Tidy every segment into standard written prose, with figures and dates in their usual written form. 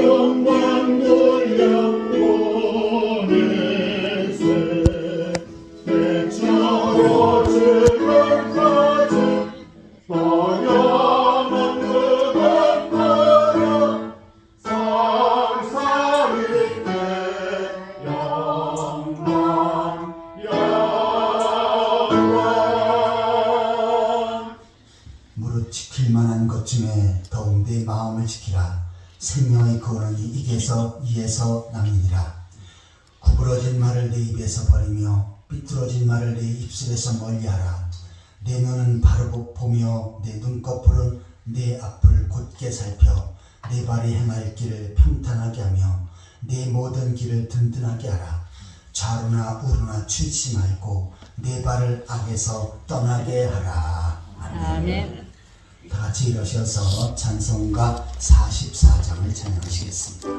영광 돌려 보내세 대처로 지금까지 번영한 그것들여 상상 있게 영광 무릇 지킬 만한 것 중에 더욱 내 마음을 지키라. 생명의 근원이 이에서 남이니라. 구부러진 말을 내 입에서 버리며 삐뚤어진 말을 내 입술에서 멀리하라. 내 눈은 바로 보며 내 눈꺼풀은 내 앞을 곧게 살펴 내 발이 행할 길을 평탄하게 하며 내 모든 길을 든든하게 하라. 좌로나 우로나 치우치 말고 내 발을 악에서 떠나게 하라. 아멘. 다 같이 일어서서 찬송가 44장을 찬양하시겠습니다.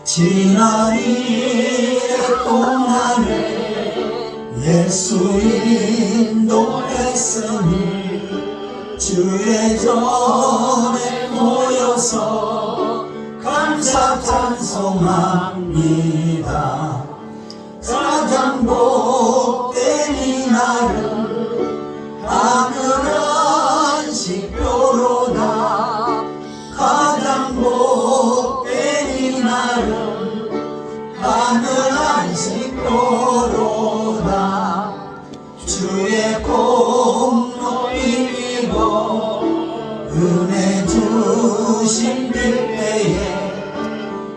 지난 이래 동안에 예수 인도했으니 주의 전에 모여서 감사 찬송합니다. 가장 복된 이날은 하늘 안식교로다. 가장 복된 이날은 하늘 안식교로다. 주의 공로 빌리고 은혜 주신 빌때에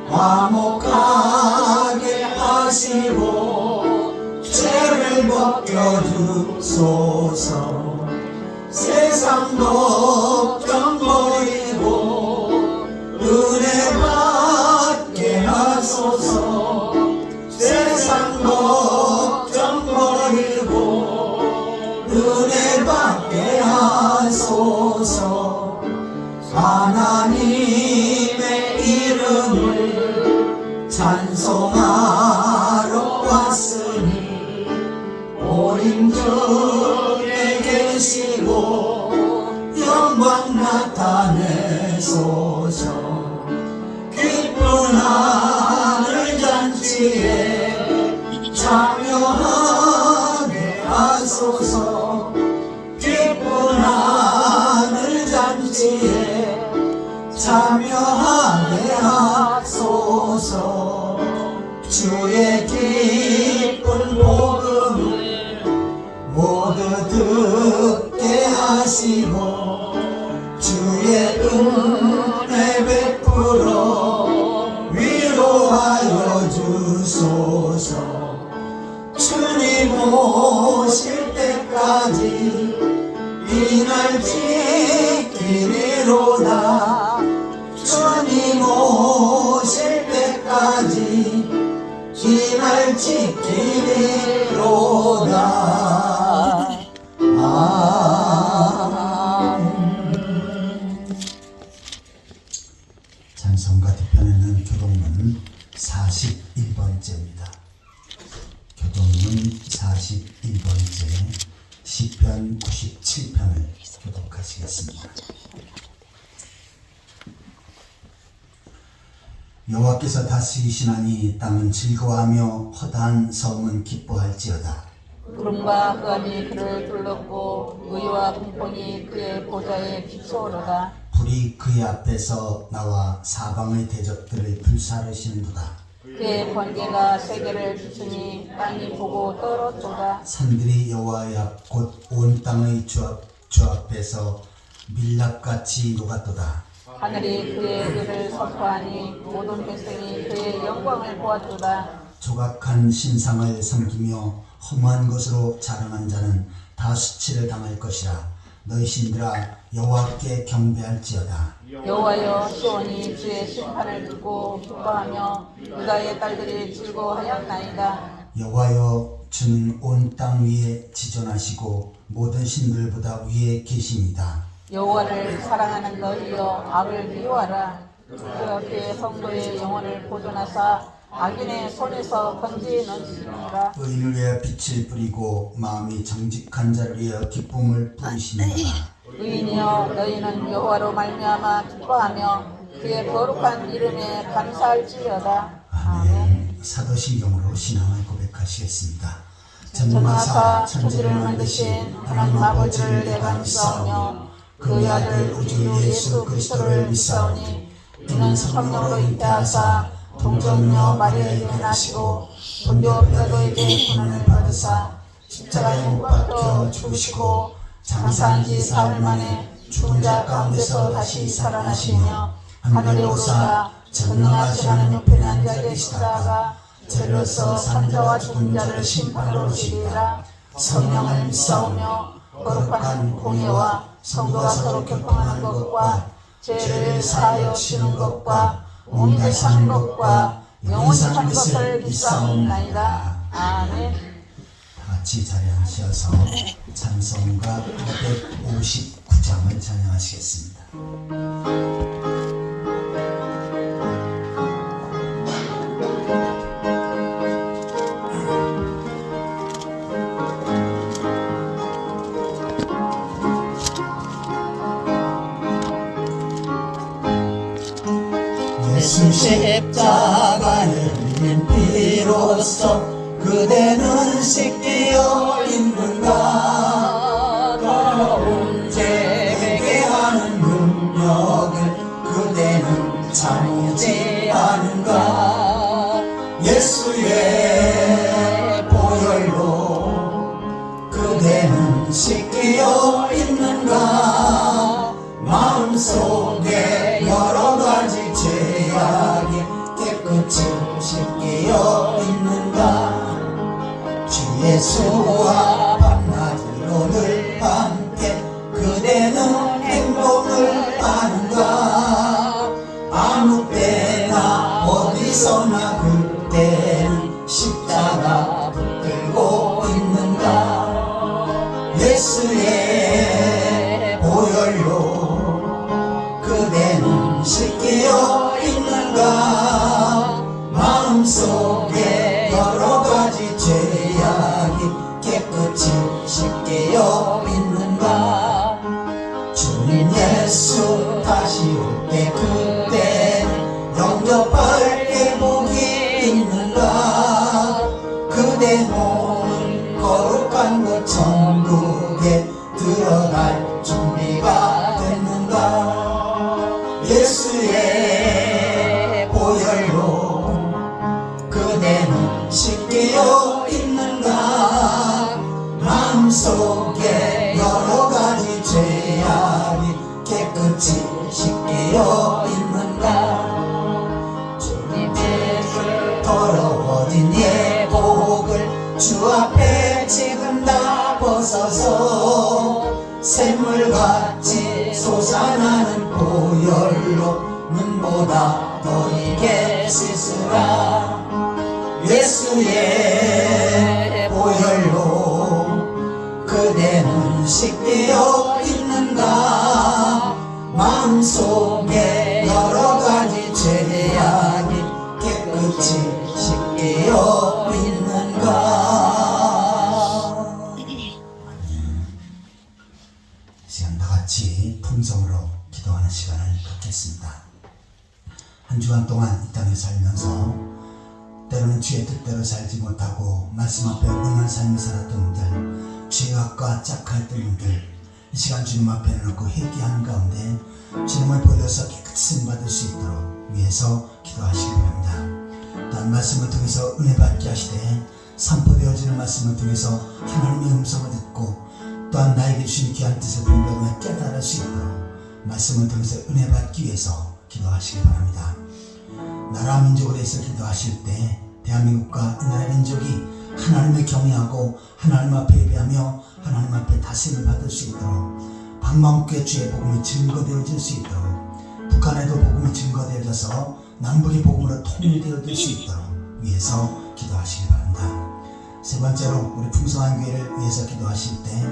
화목하게 하시고 죄를 벗겨주소서. 세상 걱정 버리고 은혜 받게 하소서. 세상 걱정 버리고 은혜 받게 하소서. 하나님의 이름을 찬송하러 왔으니 오림 중에 계시고 영광 나타내소서. 기쁜 하늘 잔치에 참여하게 하소서. 기쁜 하늘 잔치에 참여하게 하소서. 주의 기쁜 복음을 모두 듣게 하시고 주의 은혜 베풀어 위로하여 주소서. 주님 오실 때까지 이날 지키리로다. 주님 오실 때까지 이날 지키리로다. 찬송가 뒤편에는 교동문 41번째입니다. 교동문 41번째 시편 97편을 교독하시겠습니다. 여호와께서 다스리시나니 땅은 즐거워하며 허다한 성은 기뻐할지어다. 구름과 흑암이 그를 둘렀고 의와 공평이 그의 보좌에 비추어로다. 불이 그의 앞에서 나와 사방의 대적들을 불사르시는도다. 그의 번개가 세계를 비추니 땅이 보고 떨었도다. 산들이 여호와의 앞 곧 온 땅의 주 앞에서 밀랍같이 녹았도다. 하늘이 그의 의를 선포하니 모든 백성이 그의 영광을 보았도다. 조각한 신상을 섬기며 험한 것으로 자랑한 자는 다 수치를 당할 것이라. 너희 신들아 여호와께 경배할지어다. 여호와여, 시온이 주의 심판을 듣고 기뻐하며 유다의 딸들이 즐거워하였나이다. 여호와여, 주는 온 땅 위에 지존하시고 모든 신들보다 위에 계십니다. 여호와를 사랑하는 너희여, 악을 미워하라. 주여 그의 성도의 영혼을 보존하사 악인의 손에서 건지는시니라. 의인을 위하여 빛을 뿌리고 마음이 정직한 자를 위하여 기쁨을 부으시니라. 의인이여 너희는 여호와로 말미암아 기뻐하며 그의 거룩한 이름에 감사할지어다. 아멘. 사도신경으로 신앙을 고백하시겠습니다. 전능하사 천지를 만드신 하나님 아버지를 내가 믿사오며 그의 아들 우리 주 예수 그리스도를 믿사오니 이는 성령으로 잉태하사 동정녀 마리아에게 나시고 본교 빌라도에게 고난을 받으사 십자가에 못 박혀 죽으시고 장사한 지 사흘 만에 죽은 자 가운데서 다시 살아나시며 하늘에 오르사 전능하신 하나님 옆에 앉아 계시다가 저리로서 산자와 죽은 자를 심판하러 오시리라. 성령을 믿사오며 거룩한 공예와 성도가 서로 교통하는 것과 죄를 사하여 주는 것과 몸이 사는 것과 영원히 사는 것을 믿사옵나이다. 아멘. 같이 자리에 앉으셔서 찬송가 259장을 찬양하시겠습니다. 예수 십자가를 흘린 피로써 그대는 씻기어 있는가. 더러운 죄 회개하는 능력을 그대는 참지 않은가. 예수의 보혈로 그대는 씻기어 있는가. 마음속에 여러 가지 죄악이 깨끗이 씻기어 있는가. 주 예수와 밤낮으로 늘 함께 그대는 행복을 하는가. 아무 때나 어디서나 그때는 십자가 붙들고 있는가. 예수의 보혈로 그대는 씻기어 있는가. 마음속에 여러 가지 죄악이 깨끗이 씻기어 있는가. 주님 예수 다시 올 때 그때 영접할 계복이 있는가. 그대 몸은 거룩한 곳 천국에 들어갈 준비가 됐는가. 예수의 보혈로 그대는 씻기어 있는가. 마음속에 여러 가지 죄악이 깨끗이 씻기어 있는가. 주님 예수 더러워진 예복을 주 앞에 지금 다 벗어서 샘물같이 솟아나는 보혈로 눈보다 더 익게 씻으라. 예수의 보혈로 그대는 씻기어 있는가. 마음속에 여러 가지 죄악이 깨끗이 씻기어 있는가. 시간 다 같이 통성으로 기도하는 시간을 갖겠습니다. 한 주간 동안 이 땅에 살면서 때로는 주의 뜻대로 살지 못하고 말씀 앞에 온전한 삶을 살았던 분들, 죄악과 짝할 분들, 이 시간 주님 앞에 놓고 회개하는 가운데 주님을 보여서 깨끗이 쓰임받을 수 있도록 위해서 기도하시기 바랍니다. 또한 말씀을 통해서 은혜 받게 하시되 선포되어지는 말씀을 통해서 하나님의 음성을 듣고 또한 나에게 주신 귀한 뜻을 분별하며 깨달을 수 있도록 말씀을 통해서 은혜 받기 위해서 기도하시기 바랍니다. 나라 민족에 대해서 기도하실 때 대한민국과 이 나라 민족이 하나님을 경외하고 하나님 앞에 예배하며 하나님 앞에 다스림을 받을 수 있도록 방방곡곡에 주의 복음이 증거되어질 수 있도록 북한에도 복음이 증거되어져서 남북이 복음으로 통일되어질 수 있도록 위해서 기도하시기 바랍니다. 세 번째로 우리 풍성한 교회를 위해서 기도하실 때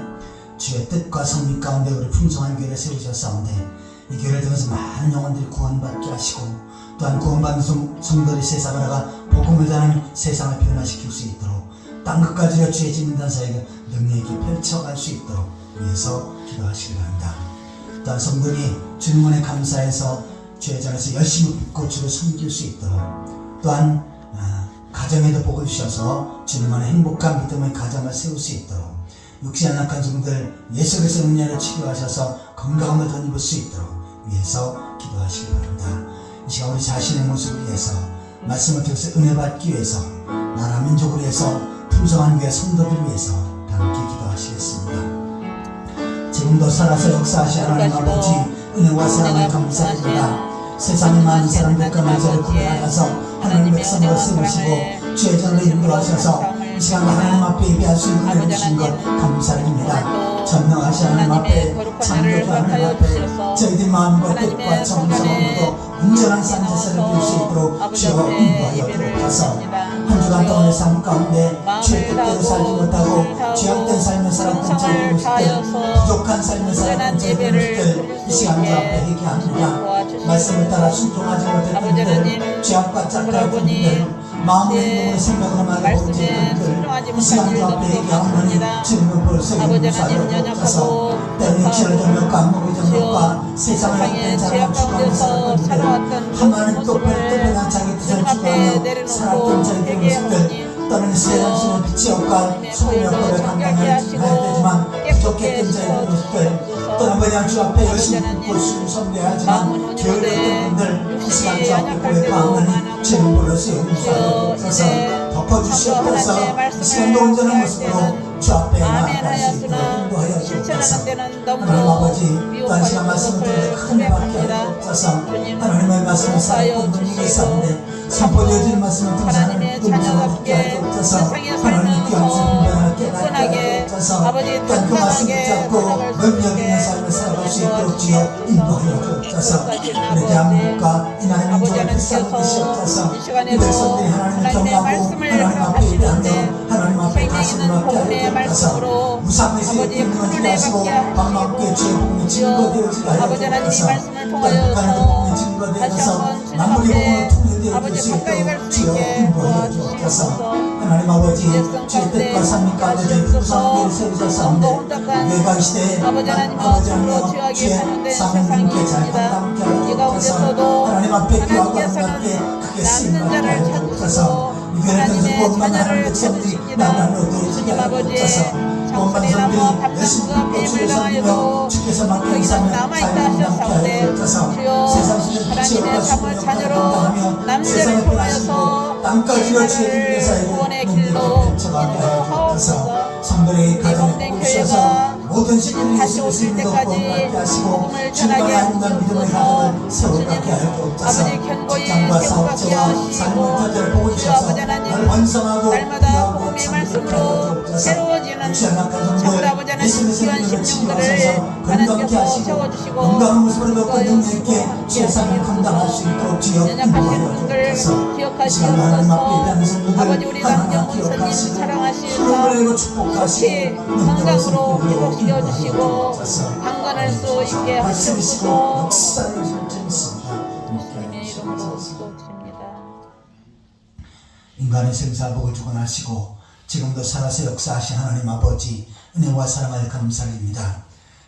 주의 뜻과 성립 가운데 우리 풍성한 교회를 세우셨사온데 이 교회를 통해서 많은 영혼들이 구원받게 하시고 또한 구원받은 성도들이 세상을 나가 복음을 전하며 세상을 변화시킬 수 있도록 땅끝까지로 주의 진단 사역을 능력있게 펼쳐갈 수 있도록 위해서 기도하시기 바랍니다. 또한 성도들이 주님 은혜 감사해서 주의 전에서 열심히 붙고 주를 섬길 수 있도록 또한 가정에도 복을 주셔서 주님 안에 행복한 믿음의 가정을 세울 수 있도록 육신 연약한 성도들 예수 그리스도의 은혜로 치료하셔서 건강함을 덧입을 수 있도록 위해서 기도하시기 바랍니다. 이 시간 우리 자신의 모습을 위해서 말씀을 통해서 은혜 받기 위해서 나라 민족을 위해서 풍성한 교회 성도들 위해서 함께 기도하시겠습니다. 지금도 살아서 역사하신 하나님 아버지 은혜와 사랑을 감사드립니다. 세상의 많은 사람들과 나자를 구별하셔서 하나님 백성으로 세우시고 주의 전으로 인도하셔서 이 시간 하나님 앞에 예배할 수 있는 은혜를 주신 것 감사드립니다. 전능하신 하나님 앞에 창조주 하나님 앞에 저희들 마음과 뜻과 정성으로 온전한 산제사를 드릴 수 있도록 주여 인도하여 주옵소서. 한 주간 동안의 삶 가운데 주의 뜻대로 살지 못하고 죄악된 삶을 살았던 저희들 모습들 부족한 삶을 살았던 저희들 모습들 이 시간 주 앞에 회개합니다. 말씀을 따라 순종하지 못했던 분들 죄악과 짝갈 분들 마음의 행동으로 생각으로 말하고 본 죄들들 이 시간 주 앞에 회개하오니 주님을 벌써 용서하여 주옵소서. 때로 육체를 정욕과 안목의 정욕과 세상을 향된 자랑을 추구하며 살았던 분들 하나님 똑바로 자기 뜻을 추구하며 살았던 저희들 모습들 또는 세상신의 빛의 역과 소금의 역할을 감당해야 되지만 부족했던 저희들 모습들 또는 그냥 주 앞에 열심히 붙고 주를 섬겨야 하지만 게을렀던 분들 이 시간 주 앞에 고백하오니 주님 불러서 용서하여 주셔서 덮어주시옵소서. 이 시간도 온전한 모습으로 주 앞에 나아갈 수 있도록 인도하여 주옵소서. 하나님 아버지 또한 시간 말씀을 통해 큰 은혜받게 하여 주옵소서. 하나님의 말씀을 살고 능력이 있었는데 선포되어지는 말씀을 통해서 하나님 음성을 듣게 하여 주옵소서. 하나님 귀한 분별을 깨닫게 하여 주옵소서. 또한 그 말씀 붙잡고 능력 있는 삶을 살아갈 수 있도록 주여 인도하여 주옵소서. 우리 대한민국과 이 나라의 민족을 불쌍히 주시옵소서. 이 백성들이 하나님을 경외하고 하나님 앞에 예배하며 하나님 앞에 가슴을 맡게 하여 주옵소서. 무상에서 끊어지게 하시고 방막교회 주의 복음이 증거되어지게 하여 주옵소서. 또한 북한의 복음이 증거되어서 남북의 복음을 통일되어 수 있도록 주여 인도하여 주옵소서. 하나님 아버지 주의 뜻과 삶이 가운데 풍성한 교회를 세우셨사온데 외곽 시대에 아버지 하나님여 주의 사명님께 잘 감당케 하여 주옵소서. 하나님 앞에 귀하고 아름답게 크게 쓰임받게 하여 주옵소서. 이 교회를 통해서 구원받는 하나님 백성들이 나라를 얻어지게 하여 주옵소서. 구원받은 성들이 열심히 또 주를 섬기며 주께서 맡긴 삶을 잘 감당케 하여 주옵소서. 세상신의 빛이 역과 수고의 역할을 감당하며 세상을 변화시키고 땅까지로 주의 길에 살고 능력을 펼쳐가게 하여 주옵소서. 성도의 가정에 복을 주셔서 모든 시민이 예수 그리스도로 구원받게 하시고 주님의 아름다운 믿음의 가정을 세워가게 하여 주옵소서. 직장과 사업자와 삶의 터전을 복을 주셔서 나를 완성하고 날마다 복음의 말씀으로 새로워지는 정말 아버지 하나님 귀한 심령들을 하나님께서 세워주시고 건강한 모습으로 넣고 능력있게 주의 삶을 감당할 수 있도록 주여 연약하신 분들 기억하시옵소서. 아버지 우리 남경 원사님 사랑하시옵소서. 특히 건강으로 회복시켜주시고 강건할 수 있게 하시옵소서. 주님의 이름으로 기도드립니다. 인간의 생사복을 주관하시고 지금도 살아서 역사하신 하나님 아버지 은혜와 사랑을 감사드립니다.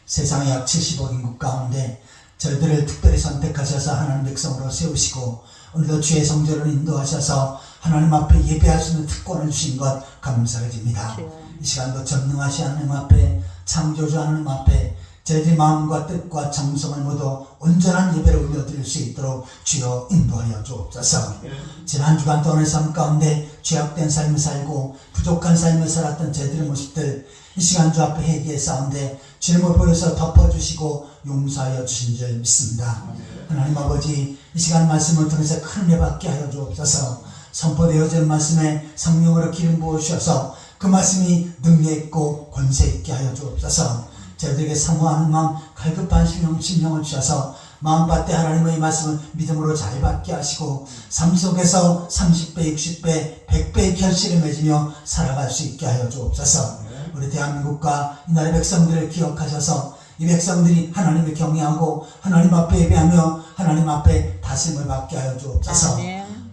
세상의 약 70억 인구 가운데 저희들을 특별히 선택하셔서 하나님 백성으로 세우시고 오늘도 주의 성전을 인도하셔서 하나님 앞에 예배할 수 있는 특권을 주신 것 감사드립니다. 이 시간도 전능하신 하나님 앞에 창조주 하나님 앞에 저희들의 마음과 뜻과 정성을 모두 온전한 예배를 올려드릴 수 있도록 주여 인도하여 주옵소서. 지난 주간 동안의 삶 가운데 죄악된 삶을 살고 부족한 삶을 살았던 저희들의 모습들 이 시간 주 앞에 회개했사온데 주님을 보여서 덮어주시고 용서하여 주신 줄 믿습니다. 하나님 아버지 이 시간 말씀을 통해서 큰 은혜 받게 하여 주옵소서. 선포되어진 말씀에 성령으로 기름 부어주셔서 그 말씀이 능력 있고 권세 있게 하여 주옵소서. 저희들에게 사모하는 마음 갈급한 심령을 주셔서 마음밭에 하나님의 말씀을 믿음으로 잘 받게 하시고 삶 속에서 30배, 60배, 100배의 결실을 맺으며 살아갈 수 있게 하여 주옵소서. 우리 대한민국과 이 나라의 백성들을 기억하셔서 이 백성들이 하나님을 경외하고 하나님 앞에 예배하며 하나님 앞에 다짐을 받게 하여 주옵소서.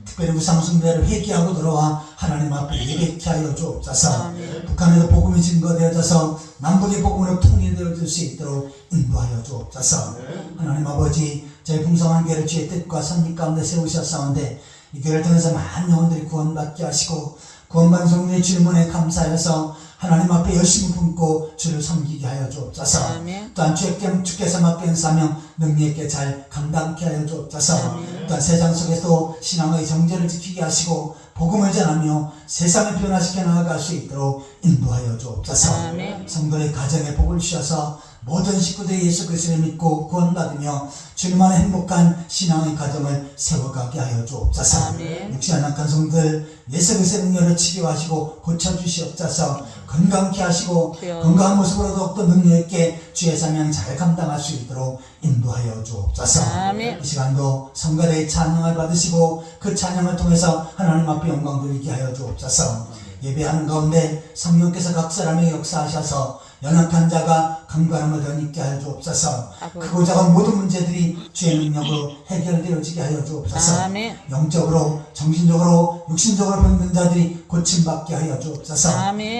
특별히 우상 숭배를 회개하고 들어와 하나님 앞에 예배케 하여 주옵소서. 북한에도 복음이 증거되어져서 남북의 복음으로 통일되어질 수 있도록 인도하여 주옵소서. 하나님 아버지, 저희 풍성한 교회를 주의 뜻과 섭리 가운데 세우셨사온데 이 교회를 통해서 많은 영혼들이 구원받게 하시고 구원받은 성도의 질문에 감사해서 하나님 앞에 열심히 품고 주를 섬기게 하여 주옵소서. 또한 주께서 맡긴 사명 능력 있게 잘 감당케 하여 주옵소서. 또한 세상 속에서 신앙의 정죄를 지키게 하시고 복음을 전하며 세상을 변화시켜 나아갈 수 있도록 인도하여 주옵소서. 성도의 가정에 복을 주셔서 모든 식구들이 예수 그리스도를 믿고 구원받으며 주님만의 행복한 신앙의 가정을 세워가게 하여 주옵소서. 육신한 약한 성들 예수 그리스도의 능력을 치료하시고 고쳐주시옵소서. 건강케 하시고 건강한 모습으로 더욱더 능력 있게 주의 사명 잘 감당할 수 있도록 인도하여 주옵소서. 이 시간도 성가대의 찬양을 받으시고 그 찬양을 통해서 하나님 앞에 영광 돌리게 하여 주옵소서. 예배하는 가운데 성령께서 각 사람에게 역사하셔서 연약한 자가 강건함을 더 있게 하여 주옵소서. 크고 작은 모든 문제들이 주의 능력으로 해결되어지게 하여 주옵소서. 영적으로 정신적으로 육신적으로 병든 자들이 고침받게 하여 주옵소서.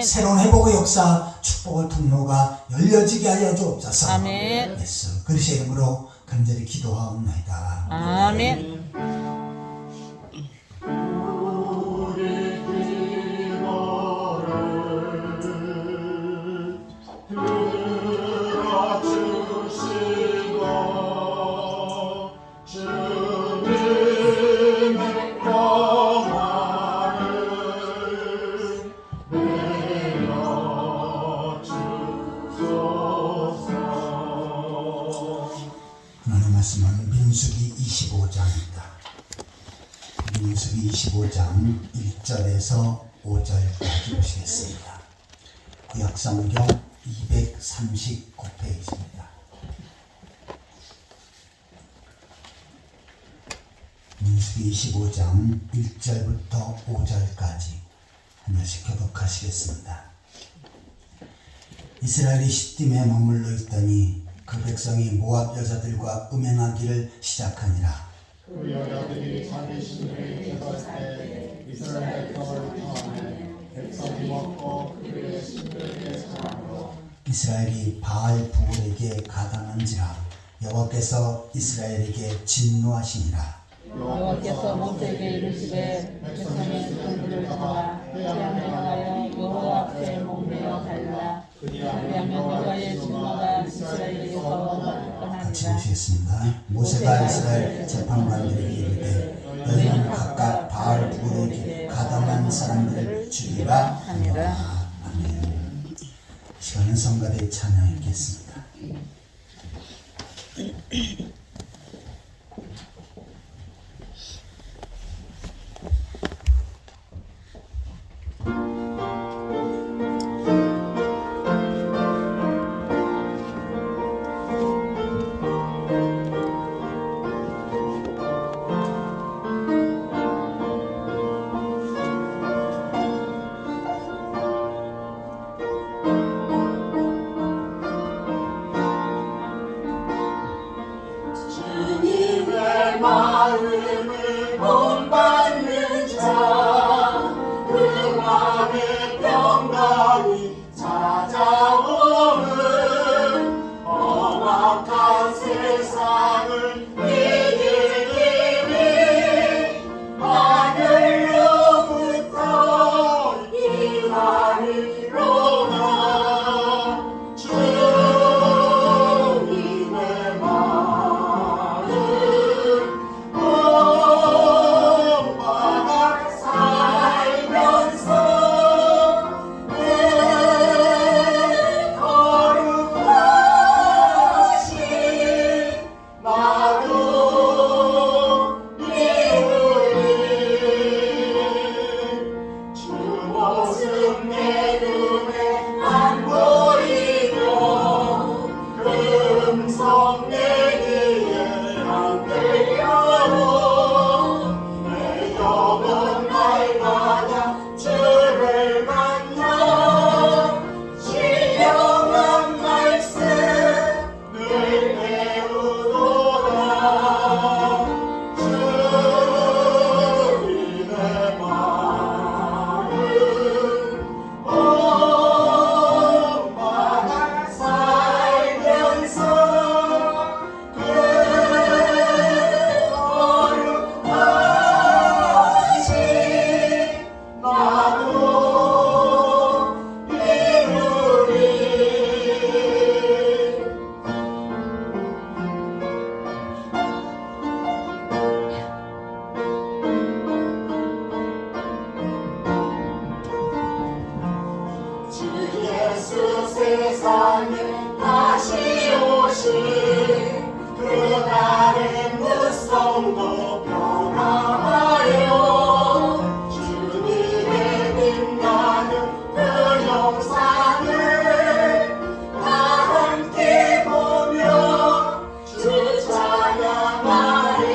새로운 회복의 역사 축복의 통로가 열려지게 하여 주옵소서. 예수 그리스도의 이름으로 간절히 기도하옵나이다. 아멘. 하나님 말씀은 민수기 25장입니다. 민수기 25장 1절에서 5절까지 보시겠습니다. 구약성경 239페이지입니다. 민수기 25장 1절부터 5절까지 한 절씩 교독하시겠습니다. 이스라엘이 시딤에 머물러 있더니 그 백성이 모압 여자들과 음행하기를 시작하니라. 그 여자들이 자기 신들을 제거할 때 이스라엘 백성을 당하며 백성이 먹고 그들의 신들에게 사랑으로 이스라엘이 바알 부올에게 가담한지라 여호와께서 이스라엘에게 진노하시니라. 여호와께서 모세에게 이르시되 백성의 손들을 잡아 태양을 향하여 여호와 앞에 목매어 달라. 그리하면 여호와의 진노가 이스라엘에게서 같이 떠나니라. 보시겠습니다. 모세가 이스라엘 재판관들에게 이르되 너희는 각각 바알 부올에게 가담한 사람들을 죽이라 하니라. 아멘. 시간은 성가대의 찬양 읽겠습니다. 예수 세상에 다시 오신 그날의 무성도 변화하여 주님의 빛나는 그 영상을 다 함께 보며 주 찬양하리.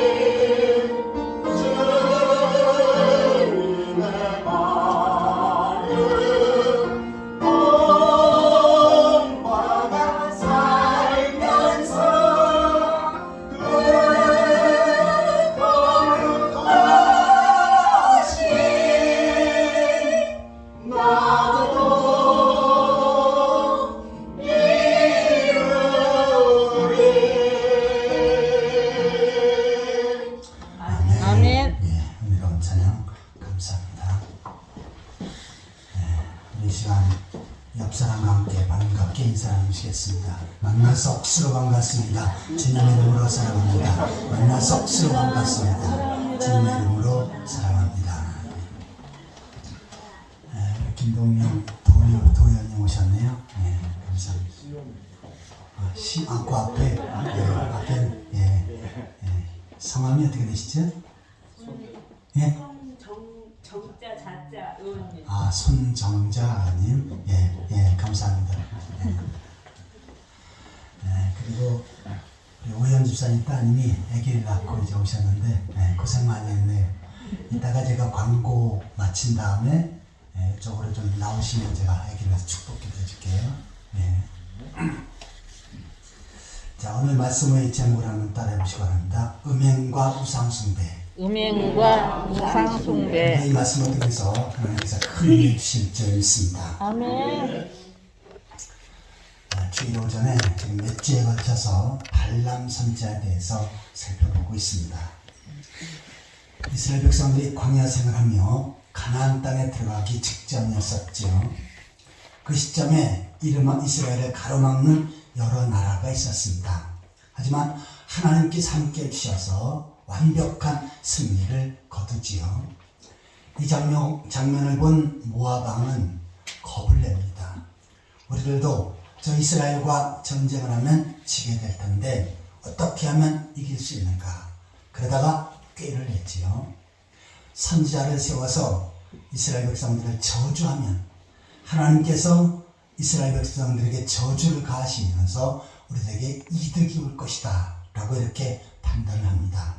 주님의 마음 본받아 살면서 그 거룩하신 나도 이루리. 아멘. 예, 은혜로운 찬양 감사합니다. 이 시간 옆 사람과 함께 반갑게 인사 나누시겠습니다. 만나서 억수로 반갑습니다. 주님의 이름으로 사랑합니다. 만나서 억수로 반갑습니다. 주님의 이름으로 사랑합니다. 우리 김동명 도연님 오셨네요. 네, 감사합니다. 그 앞에 앞에 성함이 어떻게 되시죠? 예? 정자 자자 의원님. 손정자님, 감사합니다. 그리고 우리 오현 집사님 따님이 아기를 낳고 이제 오셨는데, 고생 많이 했네요. 이따가 제가 광고 마친 다음에, 이쪽으로 좀 나오시면 제가 아기를 축복 기도해 줄게요. 자, 오늘 말씀의 제목을 한번 따라해 보시기 바랍니다. 음행과 우상숭배. 음행과 우상숭배. 이 말씀을 통해서 하나님께서 큰 은혜 주실 줄 믿습니다. 아멘. 주일 오전에 지금 몇 주에 걸쳐서 발람 선지자에 대해서 살펴보고 있습니다. 이스라엘 백성들이 광야 생활하며 가나안 땅에 들어가기 직전이었었죠. 그 시점에 이름한 이스라엘을 가로막는 여러 나라가 있었습니다. 하지만 하나님께서 함께 해주셔서 완벽한 승리를 거두지요. 이 장면을 본 모압 왕은 겁을 냅니다. 우리들도 저 이스라엘과 전쟁을 하면 지게 될 텐데 어떻게 하면 이길 수 있는가? 그러다가 꾀를 냈지요. 선지자를 세워서 이스라엘 백성들을 저주하면 하나님께서 이스라엘 백성들에게 저주를 가하시면서 우리에게 이득이 올 것이다 라고 이렇게 판단을 합니다.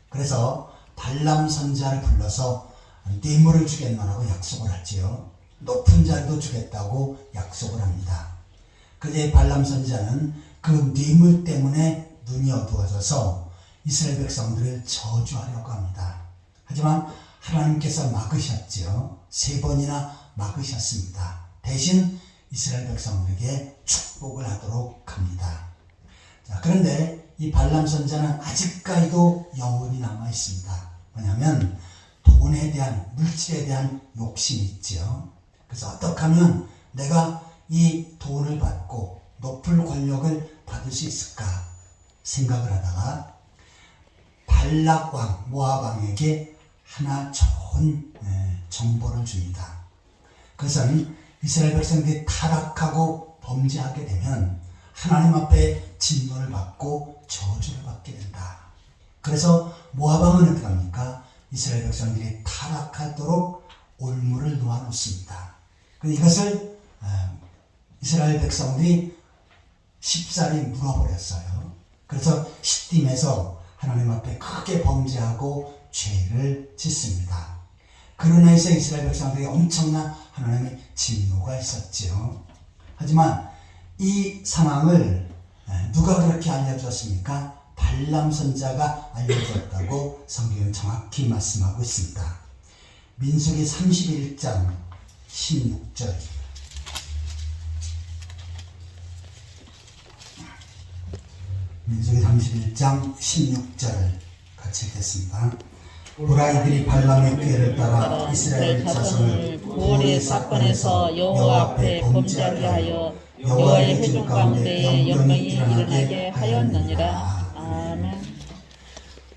그래서 발람 선지자를 불러서 뇌물을 주겠노라고 약속을 하지요. 높은 자리도 주겠다고 약속을 합니다. 그런데 발람 선지자는 그 뇌물 때문에 눈이 어두워져서 이스라엘 백성들을 저주하려고 합니다. 하지만 하나님께서 막으셨지요. 3번이나 막으셨습니다. 대신 이스라엘 백성들에게 축복을 하도록 합니다. 자, 그런데 이 발람 선지자는 아직까지도 여운이 남아 있습니다. 뭐냐면 돈에 대한, 물질에 대한 욕심이 있죠. 그래서 어떻게 하면 내가 이 돈을 받고 높은 권력을 받을 수 있을까 생각을 하다가 발락 왕, 모압 왕에게 하나 좋은 정보를 줍니다. 그것은 이스라엘 백성들이 타락하고 범죄하게 되면 하나님 앞에 진노를 받고 저주를 받게 된다. 그래서 모압 왕은 어떻게 합니까? 이스라엘 백성들이 타락하도록 올무를 놓아놓습니다. 이것을 이스라엘 백성들이 쉽사리 물어버렸어요. 그래서 시딤에서 하나님 앞에 크게 범죄하고 죄를 짓습니다. 그러나 이스라엘 백성들이 엄청난 하나님의 진노가 있었지요. 하지만 이 상황을 누가 그렇게 알려주었습니까? 발람 선지자가 알려주었다고 성경은 정확히 말씀하고 있습니다. 민수기 31장 16절. 민수기 31장 16절을 같이 읽겠습니다. 보라이들이 발람의 꾀를 따라 이스라엘 자손을 고레 사건에서 여호와 앞에 범죄하게 하여 여호와의 회중 가운데에 연명이 일어나게 하였느니라. 아멘.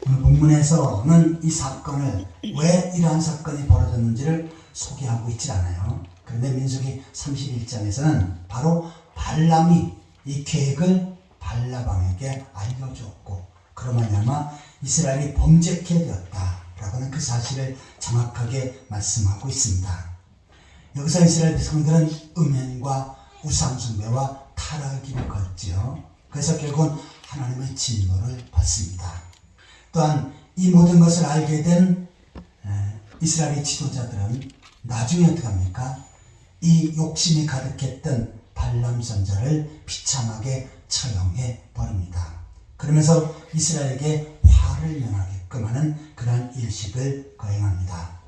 오늘 본문에서는 이 사건을 왜 이러한 사건이 벌어졌는지를 소개하고 있지 않아요. 그런데 민수기 31장에서는 바로 발람이 이 계획을 발라방에게 알려주었고 그로 말미암아 이스라엘이 범죄케 되었다라고는 그 사실을 정확하게 말씀하고 있습니다. 여기서 이스라엘 백성들은 음행과 우상숭배와 타락의 길을 걷지요. 그래서 결국은 하나님의 진노를 받습니다. 또한 이 모든 것을 알게 된 이스라엘의 지도자들은 나중에 어떻게 합니까? 이 욕심이 가득했던 발람 선자를 비참하게 처형해 버립니다. 그러면서 이스라엘에게 화를 면하게끔 하는 그러한 일식을 거행합니다.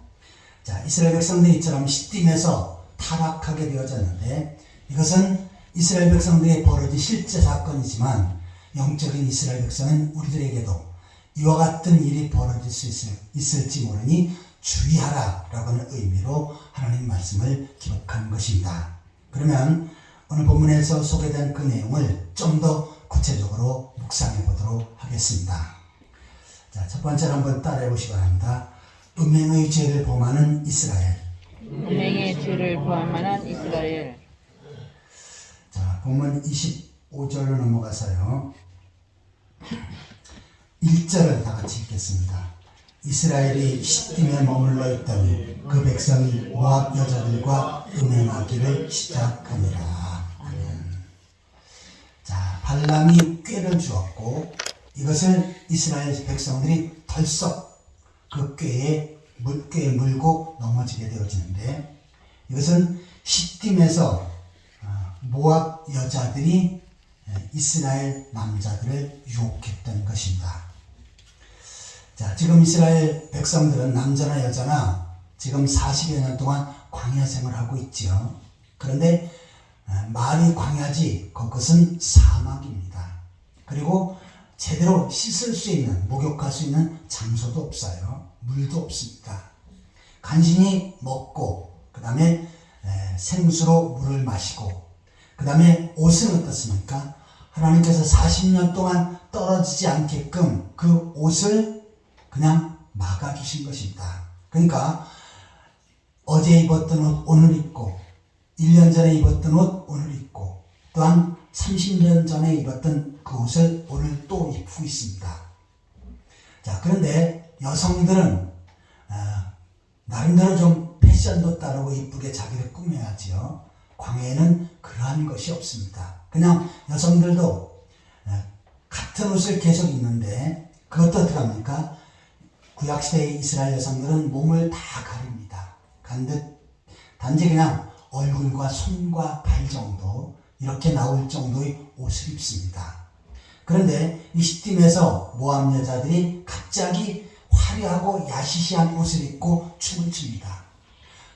자, 이스라엘 백성들이 이처럼 시딤에서 타락하게 되어졌는데 이것은 이스라엘 백성들이 벌어진 실제 사건이지만 영적인 이스라엘 백성은 우리들에게도 이와 같은 일이 벌어질 수 있을지 모르니 주의하라 라고 하는 의미로 하나님 말씀을 기록한 것입니다. 그러면 오늘 본문에서 소개된 그 내용을 좀 더 구체적으로 묵상해 보도록 하겠습니다. 자, 첫 번째로 한번 따라해 보시기 바랍니다. 음행의 죄를 범하는 이스라엘. 음행의 죄를 범하는 이스라엘. 자, 본문 25절로 넘어가서요. 1절을 다 같이 읽겠습니다. 이스라엘이 시딤에 머물러 있더니 그 백성이 모압 여자들과 음행하기를 시작하니라. 아멘. 자, 발람이 꾀를 주었고 이것을 이스라엘 백성들이 덜썩 그 꾀에 물고 넘어지게 되어지는데 이것은 시딤에서 모압 여자들이 이스라엘 남자들을 유혹했던 것입니다. 자, 지금 이스라엘 백성들은 남자나 여자나 지금 40여 년 동안 광야 생활을 하고 있지요. 그런데 말이 광야지 그것은 사막입니다. 그리고 제대로 씻을 수 있는, 목욕할 수 있는 장소도 없어요. 물도 없습니다. 간신히 먹고 그 다음에 생수로 물을 마시고 그 다음에 옷은 어떻습니까? 하나님께서 40년 동안 떨어지지 않게끔 그 옷을 그냥 막아주신 것입니다. 그러니까 어제 입었던 옷 오늘 입고 1년 전에 입었던 옷 오늘 입고 또한 30년 전에 입었던 그 옷을 오늘 또 입고 있습니다. 자, 그런데 여성들은 나름대로 좀 패션도 따르고 이쁘게 자기를 꾸며야지요. 광야에는 그러한 것이 없습니다. 그냥 여성들도 같은 옷을 계속 입는데 그것도 어떻게 합니까? 구약시대의 이스라엘 여성들은 몸을 다 가립니다. 단지 그냥 얼굴과 손과 발 정도 이렇게 나올 정도의 옷을 입습니다. 그런데 이 시딤에서 모압 여자들이 갑자기 화려하고 야시시한 옷을 입고 춤을 춥니다.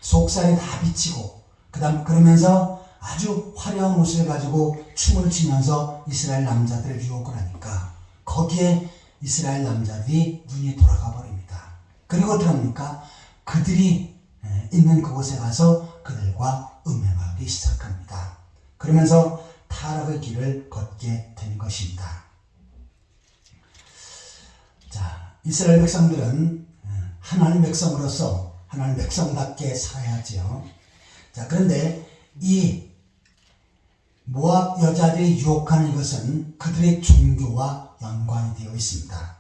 속살이 다 비치고 그러면서 아주 화려한 옷을 가지고 춤을 추면서 이스라엘 남자들을 유혹을 하니까 거기에 이스라엘 남자들이 눈이 돌아가 버립니다. 그리고 어떻게 합니까? 그들이 있는 그곳에 가서 그들과 음행하기 시작합니다. 그러면서 타락의 길을 걷게 된 것입니다. 자, 이스라엘 백성들은 하나님 백성으로서 하나님 백성답게 살아야지요. 자, 그런데 이 모압 여자들이 유혹하는 이것은 그들의 종교와 연관이 되어 있습니다.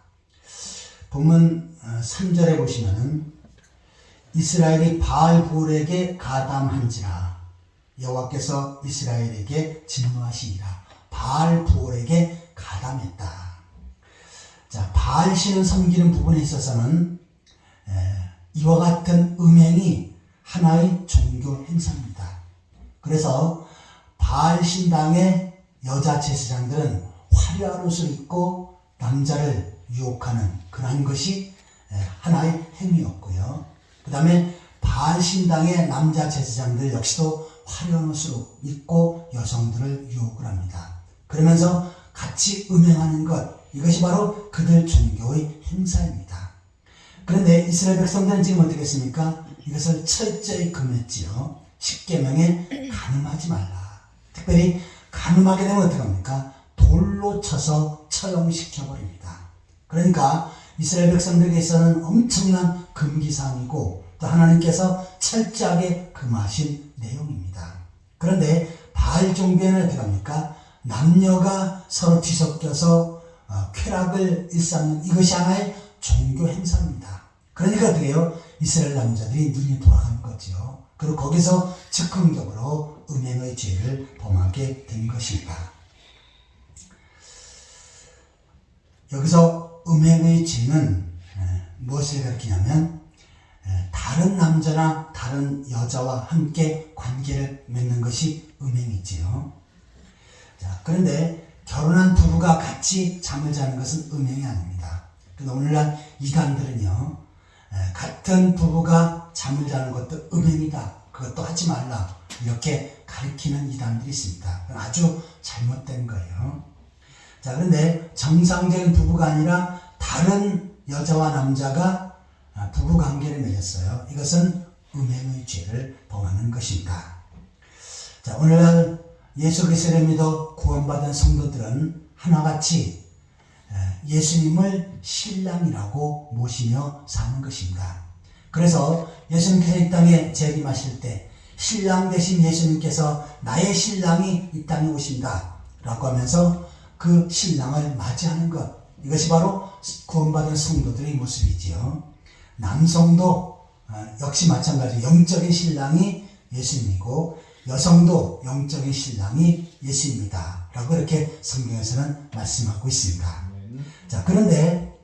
본문 3절에 보시면은 이스라엘이 바알부올에게 가담한지라 여호와께서 이스라엘에게 진노하시니라. 바알부올에게 가담했다. 자, 바알신을 섬기는 부분에 있어서는 이와 같은 음행이 하나의 종교 행사입니다. 그래서 바알신당의 여자 제사장들은 화려한 옷을 입고 남자를 유혹하는 그런 것이 하나의 행위였고요. 그 다음에 바알신당의 남자 제사장들 역시도 화려한 옷을 입고 여성들을 유혹을 합니다. 그러면서 같이 음행하는 것, 이것이 바로 그들 종교의 행사입니다. 그런데 이스라엘 백성들은 지금 어떻게 했습니까? 이것을 철저히 금했지요. 십계명에 간음하지 말라. 특별히 간음하게 되면 어떻게 합니까? 돌로 쳐서 처형시켜버립니다. 그러니까 이스라엘 백성들에게서는 엄청난 금기사항이고 또 하나님께서 철저하게 금하신 내용입니다. 그런데 바알 종교에는 어떻게 합니까? 남녀가 서로 뒤섞여서 쾌락을 일삼는 이것이 하나의 종교 행사입니다. 그러니까 어떻게 해요? 이스라엘 남자들이 눈이 돌아간 거죠. 그리고 거기서 즉흥적으로 음행의 죄를 범하게 된 것입니다. 여기서 음행의 죄는 무엇을 가리키냐면 다른 남자나 다른 여자와 함께 관계를 맺는 것이 음행이지요. 자, 그런데 결혼한 부부가 같이 잠을 자는 것은 음행이 아닙니다. 그런데 오늘날 이단들은요, 같은 부부가 잠을 자는 것도 음행이다, 그것도 하지 말라, 이렇게 가르치는 이단들이 있습니다. 아주 잘못된 거예요. 자, 그런데 정상적인 부부가 아니라 다른 여자와 남자가 부부 관계를 맺었어요. 이것은 음행의 죄를 범하는 것입니다. 자, 오늘날 예수 그리스도를 믿어 구원받은 성도들은 하나같이 예수님을 신랑이라고 모시며 사는 것입니다. 그래서 예수님께서 이 땅에 재림하실 때 신랑 되신 예수님께서 나의 신랑이 이 땅에 오신다 라고 하면서 그 신랑을 맞이하는 것, 이것이 바로 구원받은 성도들의 모습이지요. 남성도 역시 마찬가지 영적인 신랑이 예수님이고 여성도 영적인 신랑이 예수입니다 라고 이렇게 성경에서는 말씀하고 있습니다. 자, 그런데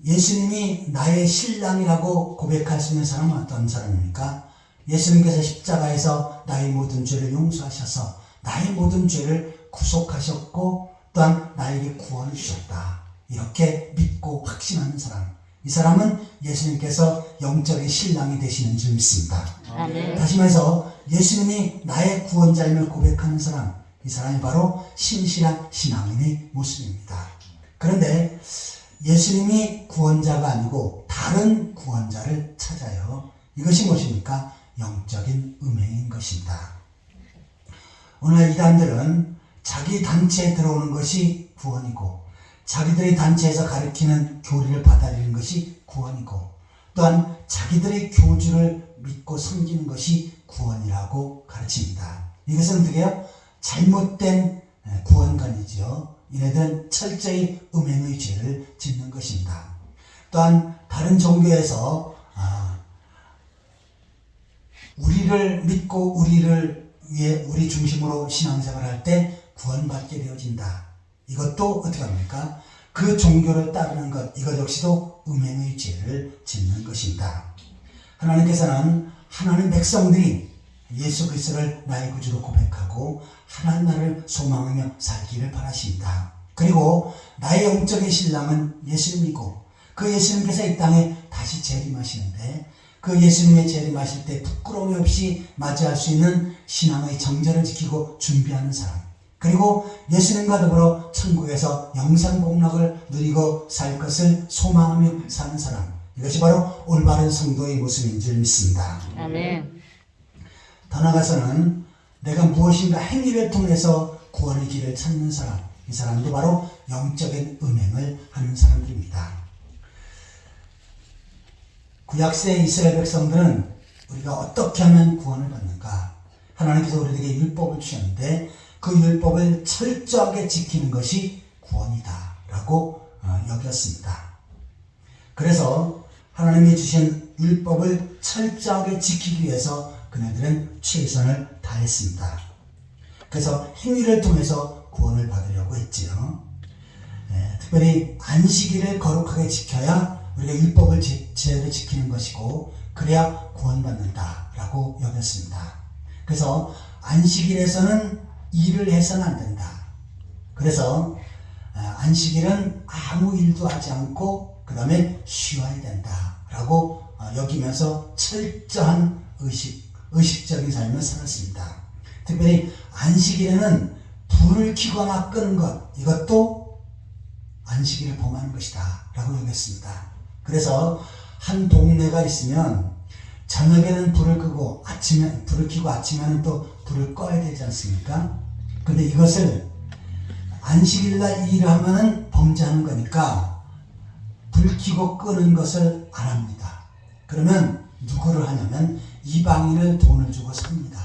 예수님이 나의 신랑이라고 고백할 수 있는 사람은 어떤 사람입니까? 예수님께서 십자가에서 나의 모든 죄를 용서하셔서 나의 모든 죄를 구속하셨고 또한 나에게 구원을 주셨다, 이렇게 믿고 확신하는 사람, 이 사람은 예수님께서 영적인 신랑이 되시는 줄 믿습니다. 아멘. 다시 말해서 예수님이 나의 구원자임을 고백하는 사람, 이 사람이 바로 신실한 신앙인의 모습입니다. 그런데 예수님이 구원자가 아니고 다른 구원자를 찾아요. 이것이 무엇입니까? 영적인 음행인 것입니다. 오늘 이단들은 자기 단체에 들어오는 것이 구원이고 자기들의 단체에서 가르치는 교리를 받아들이는 것이 구원이고 또한 자기들의 교주를 믿고 섬기는 것이 구원이라고 가르칩니다. 이것은 어떻게 해요? 잘못된 구원관이죠. 이네들은 철저히 음행의 죄를 짓는 것입니다. 또한 다른 종교에서 우리를 믿고 우리를 위해 우리 중심으로 신앙생활을 할 때 구원받게 되어진다, 이것도 어떻게 합니까? 그 종교를 따르는 것, 이것 역시도 음행의 죄를 짓는 것입니다. 하나님께서는 하나님 백성들이 예수 그리스도를 나의 구주로 고백하고 하나님 나라를 소망하며 살기를 바라십니다. 그리고 나의 영적인 신랑은 예수님이고 그 예수님께서 이 땅에 다시 재림하시는데 그 예수님의 재림하실 때 부끄러움이 없이 맞이할 수 있는 신앙의 정절을 지키고 준비하는 사람, 그리고 예수님과 더불어 천국에서 영생복락을 누리고 살 것을 소망하며 사는 사람, 이것이 바로 올바른 성도의 모습인 줄 믿습니다. 아멘. 더 나아가서는 내가 무엇인가 행위를 통해서 구원의 길을 찾는 사람, 이 사람도 바로 영적인 음행을 하는 사람들입니다. 구약시대 이스라엘 백성들은 우리가 어떻게 하면 구원을 받는가? 하나님께서 우리에게 율법을 주셨는데 그 율법을 철저하게 지키는 것이 구원이다 라고 여겼습니다. 그래서 하나님이 주신 율법을 철저하게 지키기 위해서 그네들은 최선을 다했습니다. 그래서 행위를 통해서 구원을 받으려고 했지요. 특별히 안식일을 거룩하게 지켜야 우리가 율법을 제대로 지키는 것이고 그래야 구원받는다 라고 여겼습니다. 그래서 안식일에서는 일을 해서는 안 된다. 그래서 안식일은 아무 일도 하지 않고 그 다음에 쉬어야 된다 라고 여기면서 철저한 의식적인 삶을 살았습니다. 특별히 안식일에는 불을 켜거나 끄는 것, 이것도 안식일을 범하는 것이다 라고 여겼습니다. 그래서 한 동네가 있으면 저녁에는 불을 끄고 아침에 불을 켜고 아침에는 또 불을 꺼야 되지 않습니까? 근데 이것을 안식일날 일을 하면은 범죄하는 거니까 불 켜고 끄는 것을 안 합니다. 그러면 누구를 하냐면 이방인을 돈을 주고 삽니다.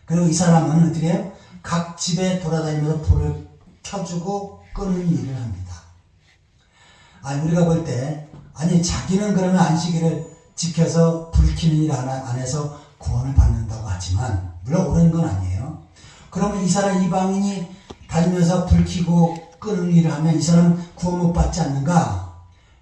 그리고 이 사람은 어떻게 해요? 각 집에 돌아다니면서 불을 켜주고 끄는 일을 합니다. 우리가 볼 때 자기는 그러면 안식일을 지켜서 불 켜는 일 안에서 구원을 받는다고 하지만 물론 옳은 건 아니에요. 그러면 이 사람 이방인이 다니면서 불 켜고 끄는 일을 하면 이 사람 구원 못 받지 않는가?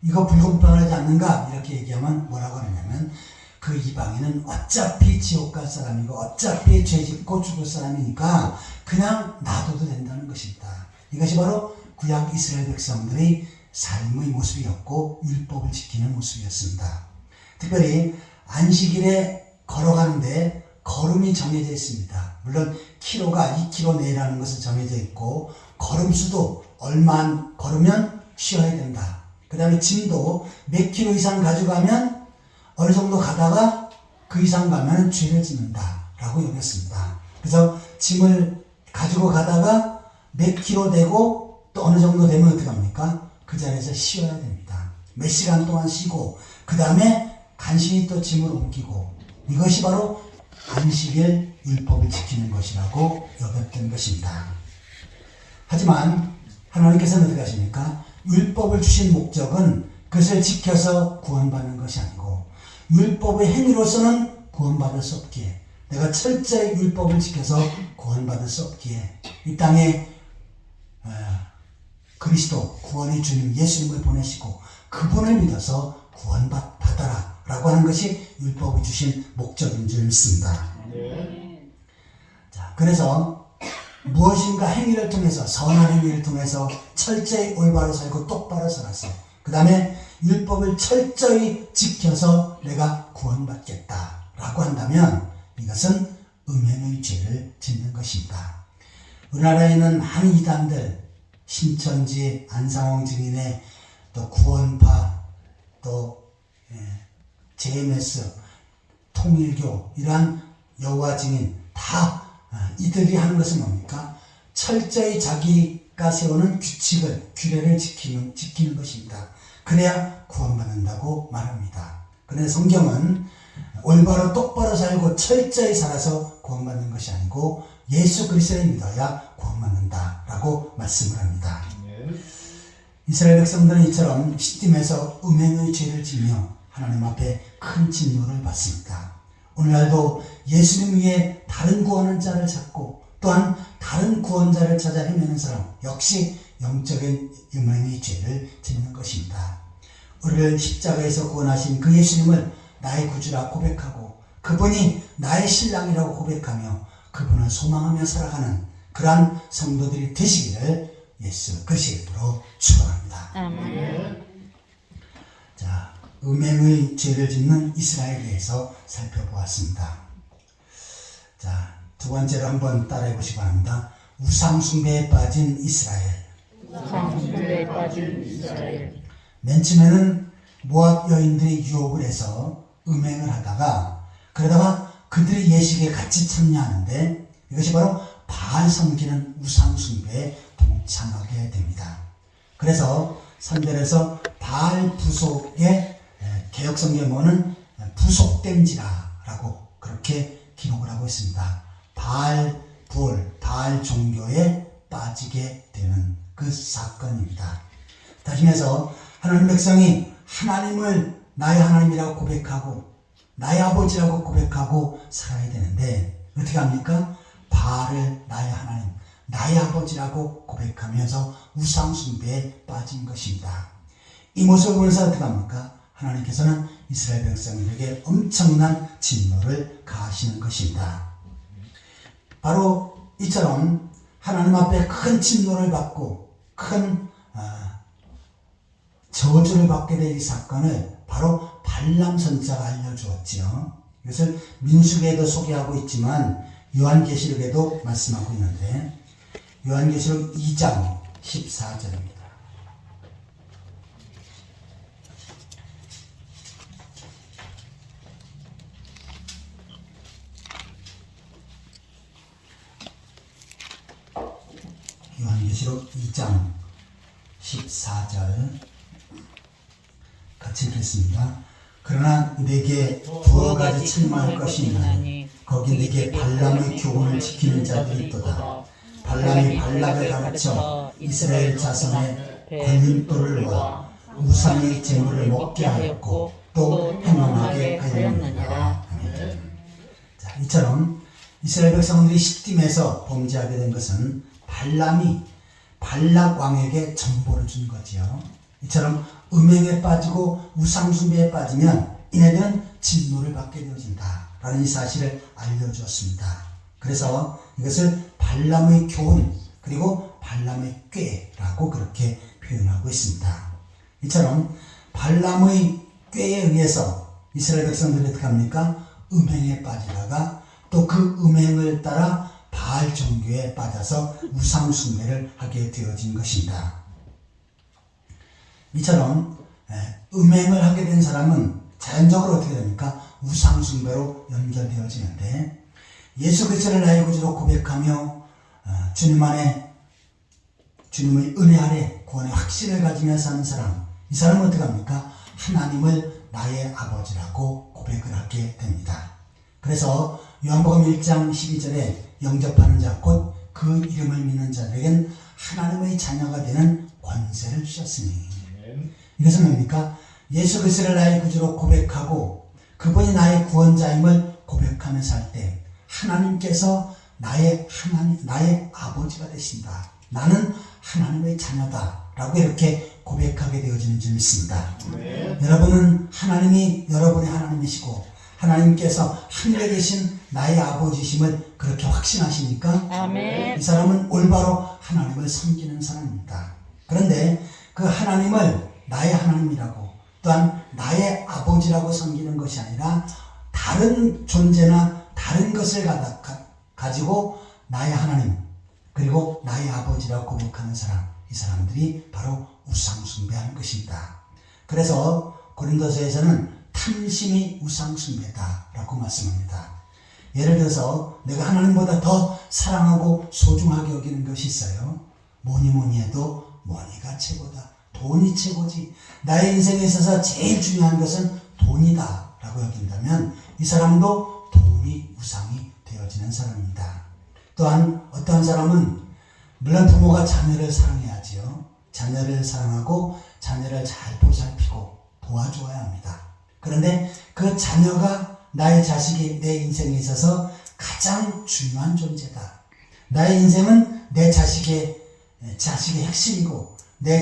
이거 불공평하지 않는가? 이렇게 얘기하면 뭐라고 하느냐면 그 이방인은 어차피 지옥 갈 사람이고 어차피 죄 짓고 죽을 사람이니까 그냥 놔둬도 된다는 것입니다. 이것이 바로 구약 이스라엘 백성들의 삶의 모습이었고 율법을 지키는 모습이었습니다. 특별히 안식일에 걸어가는데 걸음이 정해져 있습니다. 물론 키로가 2km 내라는 것은 정해져 있고 걸음수도 얼마 걸으면 쉬어야 된다. 그 다음에 짐도 몇 킬로 이상 가져가면 어느 정도 가다가 그 이상 가면 죄를 짓는다 라고 여겼습니다. 그래서 짐을 가지고 가다가 몇 킬로 되고 또 어느 정도 되면 어떻게 합니까? 그 자리에서 쉬어야 됩니다. 몇 시간 동안 쉬고 그 다음에 간신히 또 짐을 옮기고 이것이 바로 안식일 율법을 지키는 것이라고 여겼던 것입니다. 하지만 하나님께서는 어떻게 하십니까? 율법을 주신 목적은 그것을 지켜서 구원받는 것이 아니고 율법의 행위로서는 구원받을 수 없기에 내가 철저히 율법을 지켜서 구원받을 수 없기에 이 땅에 그리스도 구원의 주님 예수님을 보내시고 그분을 믿어서 구원받아라 라고 하는 것이 율법이 주신 목적인 줄 믿습니다. 자, 그래서 무엇인가 행위를 통해서 선한 행위를 통해서 철저히 올바로 살고 똑바로 살아서 그 다음에 율법을 철저히 지켜서 내가 구원받겠다 라고 한다면 이것은 음행의 죄를 짓는 것입니다. 우리나라에 있는 많은 이단들 신천지, 안상홍 증인의 또 구원파 또 JMS, 통일교 이러한 여호와 증인 다 이들이 하는 것은 뭡니까? 철저히 자기가 세우는 규칙을, 규례를 지키는 것입니다. 그래야 구원받는다고 말합니다. 그런데 성경은 올바로 똑바로 살고 철저히 살아서 구원받는 것이 아니고 예수 그리스도를 믿어야 구원받는다라고 말씀을 합니다. 이스라엘 백성들은 이처럼 시딤에서 음행의 죄를 지며 하나님 앞에 큰 진노를 받습니다. 오늘날도 예수님 위에 다른 구원하는 자를 찾고 또한 다른 구원자를 찾아 헤매는 사람 역시 영적인 음행의 죄를 짓는 것입니다. 우리를 십자가에서 구원하신 그 예수님을 나의 구주라 고백하고 그분이 나의 신랑이라고 고백하며 그분을 소망하며 살아가는 그러한 성도들이 되시기를 예수 그리스도의 이름으로 축원합니다. 자, 음행의 죄를 짓는 이스라엘에 대해서 살펴보았습니다. 자, 두 번째로 한번 따라해 보시기 바랍니다. 우상숭배에 빠진 이스라엘. 우상숭배에 빠진 이스라엘. 맨 처음에는 모압 여인들이 유혹을 해서 음행을 하다가 그러다가 그들의 예식에 같이 참여하는데 이것이 바로 바알 섬기는 우상숭배에 동참하게 됩니다. 그래서 선별에서 바알 부속의 개혁성경에는 부속된지라라고 그렇게 기록을 하고 있습니다. 바알 부울, 바알 종교에 빠지게 되는 그 사건입니다. 다시 말해서 하나님 백성이 하나님을 나의 하나님이라고 고백하고 나의 아버지라고 고백하고 살아야 되는데 어떻게 합니까? 바알을 나의 하나님, 나의 아버지라고 고백하면서 우상숭배에 빠진 것입니다. 이 모습을 보면서 어떻게 합니까? 하나님께서는 이스라엘 백성들에게 엄청난 진노를 가하시는 것입니다. 바로 이처럼 하나님 앞에 큰 진노를 받고 큰 저주를 받게 될 이 사건을 바로 발람 선지자가 알려주었지요. 이것을 민수기에도 소개하고 있지만 요한계시록에도 말씀하고 있는데 요한계시록 2장 14절입니다. 요한계시록 2장 14절 같이 읽겠습니다. 그러나 내게 두어 가지 책망할 것이 있나니 거기 네게 발람의 교훈을 지키는 자들이 있도다. 발람이 발락을 가르쳐 이스라엘 자손의 걸림돌을 놓아 우상의 제물을 먹게 하였고 또 행함하게 하였느니라. 아멘. 자, 이처럼 이스라엘 백성들이 시딤에서 범죄하게 된 것은 발람이 발락 왕에게 정보를 준 거지요. 이처럼 음행에 빠지고 우상숭배에 빠지면 이네들은 진노를 받게 되어진다 라는 이 사실을 알려주었습니다. 그래서 이것을 발람의 교훈 그리고 발람의 꾀라고 그렇게 표현하고 있습니다. 이처럼 발람의 꾀에 의해서 이스라엘 백성들이 어떻게 합니까? 음행에 빠지다가 또 그 음행을 따라 바알 종교에 빠져서 우상 숭배를 하게 되어진 것입니다. 이처럼 음행을 하게 된 사람은 자연적으로 어떻게 됩니까? 우상 숭배로 연결되어지는데 예수 그리스도를 나의 구주로 고백하며 주님 안에 주님의 은혜 아래 구원의 확신을 가지며 사는 사람, 이 사람은 어떻게 합니까? 하나님을 나의 아버지라고 고백을 하게 됩니다. 그래서 요한복음 1장 12절에 영접하는 자 곧 그 이름을 믿는 자들에겐 하나님의 자녀가 되는 권세를 주셨으니, 이것은 뭡니까? 예수 그리스도를 나의 구주로 고백하고 그분이 나의 구원자임을 고백하며 살 때 하나님께서 나의 아버지가 되신다. 나는 하나님의 자녀다 라고 이렇게 고백하게 되어지는 줄 믿습니다. 여러분은 하나님이 여러분의 하나님이시고 하나님께서 하늘에 계신 나의 아버지심을 그렇게 확신하십니까? 아멘. 이 사람은 올바로 하나님을 섬기는 사람입니다. 그런데 그 하나님을 나의 하나님이라고 또한 나의 아버지라고 섬기는 것이 아니라 다른 존재나 다른 것을 가지고 나의 하나님 그리고 나의 아버지라고 고백하는 사람, 이 사람들이 바로 우상숭배하는 것입니다. 그래서 고린도서에서는 탐심이 우상숭배다라고 말씀합니다. 예를 들어서 내가 하나님보다 더 사랑하고 소중하게 여기는 것이 있어요. 뭐니 해도 머니가 최고다. 돈이 최고지. 나의 인생에 있어서 제일 중요한 것은 돈이다 라고 여긴다면 이 사람도 돈이 우상이 되어지는 사람입니다. 또한 어떠한 사람은 물론 부모가 자녀를 사랑해야지요. 자녀를 사랑하고 자녀를 잘 보살피고 도와주어야 합니다. 그런데 그 자녀가 나의 자식이 내 인생에 있어서 가장 중요한 존재다. 나의 인생은 내 자식의 핵심이고 내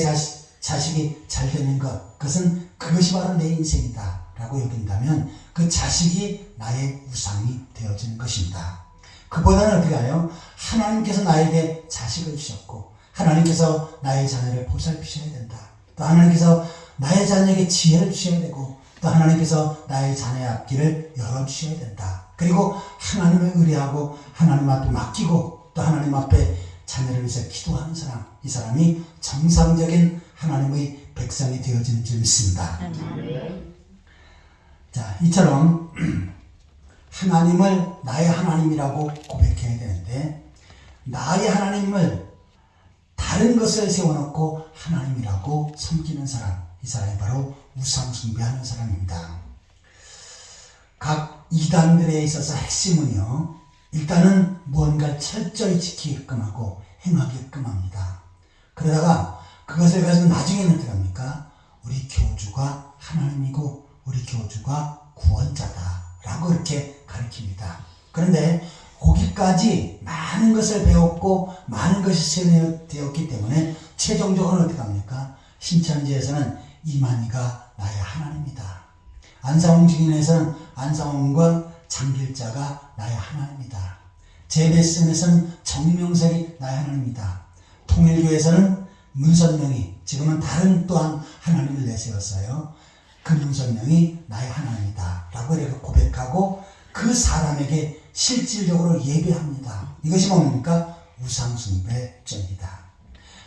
자식이 잘 되는 것, 그것이 바로 내 인생이다 라고 여긴다면 그 자식이 나의 우상이 되어지는 것입니다. 그보다는 어떻게 해요? 하나님께서 나에게 자식을 주셨고 하나님께서 나의 자녀를 보살피셔야 된다. 또 하나님께서 나의 자녀에게 지혜를 주셔야 되고 또 하나님께서 나의 자녀의 앞길을 열어주셔야 된다. 그리고 하나님을 의뢰하고 하나님 앞에 맡기고 또 하나님 앞에 자녀를 위해서 기도하는 사람, 이 사람이 정상적인 하나님의 백성이 되어지는 줄 믿습니다. 자, 이처럼 하나님을 나의 하나님이라고 고백해야 되는데 나의 하나님을 다른 것을 세워놓고 하나님이라고 섬기는 사람, 이 사람이 바로 우상숭배하는 사람입니다. 각 이단들에 있어서 핵심은요, 일단은 무언가를 철저히 지키게끔 하고 행하게끔 합니다. 그러다가 그것을 가지고 나중에는 어떻게 합니까? 우리 교주가 하나님이고 우리 교주가 구원자다 라고 이렇게 가르칩니다. 그런데 거기까지 많은 것을 배웠고 많은 것이 세뇌되었기 때문에 최종적으로는 어떻게 합니까? 신천지에서는 이만희가 나의 하나님이다. 안상홍 증인에서는 안상홍과 장길자가 나의 하나님이다. 제베슨에서는 정명석이 나의 하나님이다. 통일교에서는 문선명이, 지금은 다른 또한 하나님을 내세웠어요. 그 문선명이 나의 하나님이다 라고 이렇게 고백하고 그 사람에게 실질적으로 예배합니다. 이것이 뭡니까? 우상숭배죄입니다.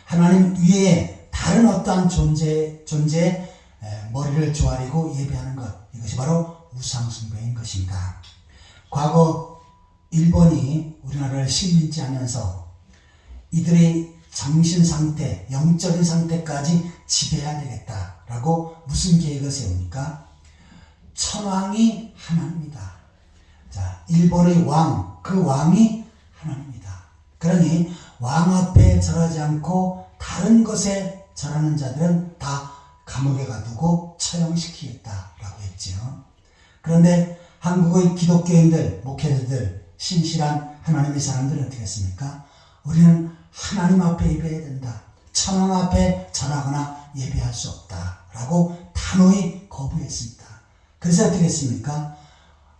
하나님 위에 다른 어떠한 존재의 머리를 조아리고 예배하는 것, 이것이 바로 우상숭배인 것입니다. 과거 일본이 우리나라를 식민지하면서 이들의 정신상태, 영적인 상태까지 지배해야 되겠다라고 무슨 계획을 세웁니까? 천황이 하나님이다. 자, 일본의 왕, 그 왕이 하나님이다. 그러니 왕 앞에 절하지 않고 다른 것에 절하는 자들은 다 감옥에 가두고 처형시키겠다라고 했지요. 그런데 한국의 기독교인들, 목회자들, 신실한 하나님의 사람들은 어떻게 했습니까? 우리는 하나님 앞에 예배해야 된다. 천황 앞에 절하거나 예배할 수 없다라고 단호히 거부했습니다. 그래서 어떻게 했습니까?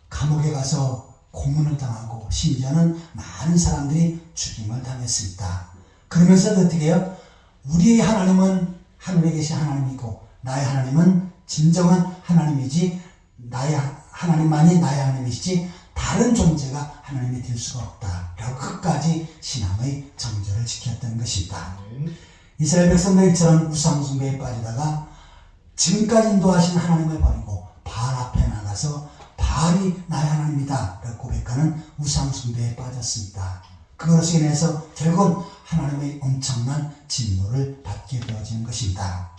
감옥에 가서 고문을 당하고 심지어는 많은 사람들이 죽임을 당했습니다. 그러면서도 어떻게 해요? 우리의 하나님은 하늘에 계신 하나님이고 나의 하나님은 진정한 하나님이지 나의 하나님만이 나의 하나님이시지 다른 존재가 하나님이 될 수가 없다 라고 끝까지 신앙의 정절을 지켰던 것입니다. 이스라엘 백성들처럼 우상 숭배에 빠지다가 지금까지 인도하신 하나님을 버리고 바알 앞에 나가서 바알이 나의 하나님이다 라고 고백하는 우상 숭배에 빠졌습니다. 그것으로 인해서 결국은 하나님의 엄청난 진노를 받게 되어지는 것입니다.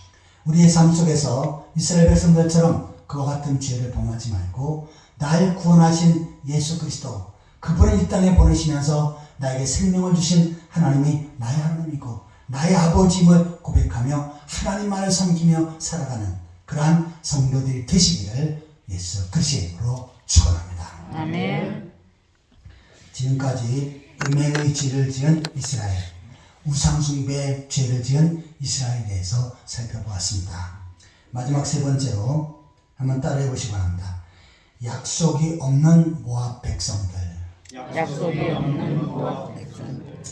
우리의 삶 속에서 이스라엘 백성들처럼 그와 같은 죄를 범하지 말고 날 구원하신 예수 그리스도 그분을 이 땅에 보내시면서 나에게 생명을 주신 하나님이 나의 하나님이고 나의 아버지임을 고백하며 하나님만을 섬기며 살아가는 그러한 성도들이 되시기를 예수 그리스도의 이름으로 축원합니다. 아멘. 지금까지 음행의 죄를 지은 이스라엘, 우상숭배의 죄를 지은 이스라엘에 대해서 살펴보았습니다. 마지막 세 번째로 한번 따라해 보시기 바랍니다. 약속이 없는 모압 백성들. 약속이 없는 모압 백성들.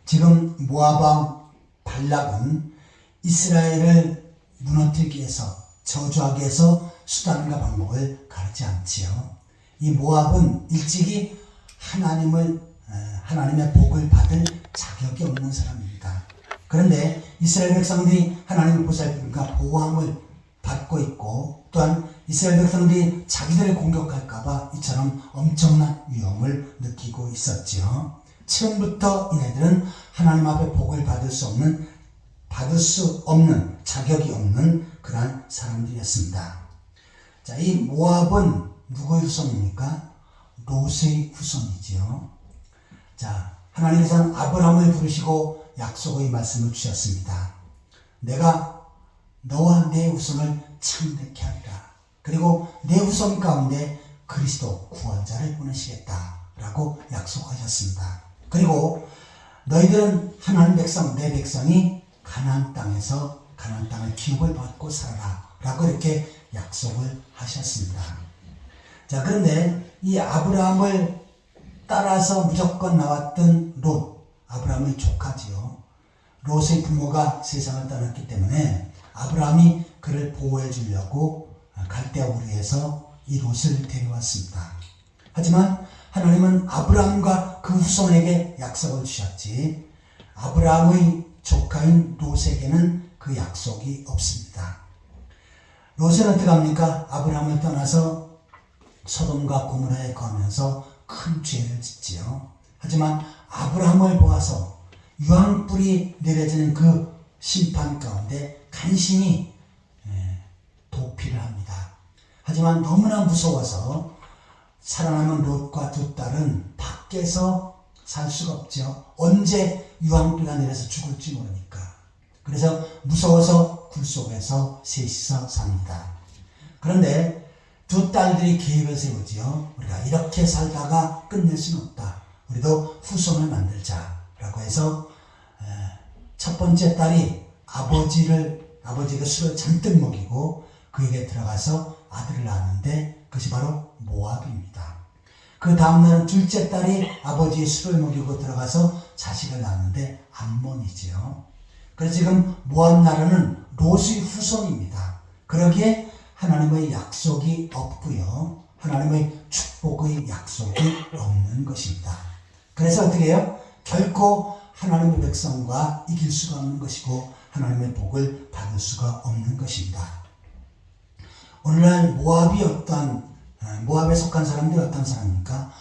지금 모압 왕 발락은 이스라엘을 무너뜨리기 위해서 저주하기 위해서 수단과 방법을 가르치 않지요. 이 모압은 일찍이 하나님의 복을 받을 자격이 없는 사람입니다. 그런데 이스라엘 백성들이 하나님의 보살핌과 보호함을 받고 있고 또한 이스라엘 백성들이 자기들을 공격할까봐 이처럼 엄청난 위험을 느끼고 있었지요. 처음부터 이네들은 하나님 앞에 복을 받을 수 없는 자격이 없는 그러한 사람들이었습니다. 자, 이 모압은 누구의 후손입니까? 롯의 후손이지요. 자, 하나님께서는 아브라함을 부르시고 약속의 말씀을 주셨습니다. 내가 너와 내 후손을 창대케 하리라. 그리고 내 후손 가운데 그리스도 구원자를 보내시겠다라고 약속하셨습니다. 그리고 너희들은 하나님 백성, 내 백성이 가나안 땅에서 가나안 땅의 기업을 받고 살아라 라고 이렇게 약속을 하셨습니다. 자, 그런데 이 아브라함을 따라서 무조건 나왔던 롯, 아브라함의 조카지요. 롯의 부모가 세상을 떠났기 때문에 아브라함이 그를 보호해 주려고 갈대아 우르에서 이 롯을 데려왔습니다. 하지만 하나님은 아브라함과 그 후손에게 약속을 주셨지 아브라함의 조카인 롯에게는 그 약속이 없습니다. 롯은 어떻게 합니까? 아브라함을 떠나서 소돔과 고모라에 거하면서 큰 죄를 짓지요. 하지만 아브라함을 보아서 유황불이 내려지는 그 심판 가운데 간신히 도피를 합니다. 하지만 너무나 무서워서 살아남은 롯과 두 딸은 밖에서 살 수가 없죠. 언제 유황비가 내려서 죽을지 모르니까. 그래서 무서워서 굴 속에서 셋이서 삽니다. 그런데 두 딸들이 계획을 세우지요. 우리가 이렇게 살다가 끝낼 수는 없다. 우리도 후손을 만들자라고 해서 첫 번째 딸이 아버지가 술을 잔뜩 먹이고 그에게 들어가서 아들을 낳았는데 그것이 바로 모압입니다. 그 다음날은 둘째 딸이 아버지의 술을 먹이고 들어가서 자식을 낳았는데 암몬이지요. 그래서 지금 모압 나라는 롯의 후손입니다. 그러기에 하나님의 약속이 없고요. 하나님의 축복의 약속이 없는 것입니다. 그래서 어떻게 해요? 결코 하나님의 백성과 이길 수가 없는 것이고 하나님의 복을 받을 수가 없는 것입니다. 오늘날 모압에 속한 사람들이 어떤 사람입니까?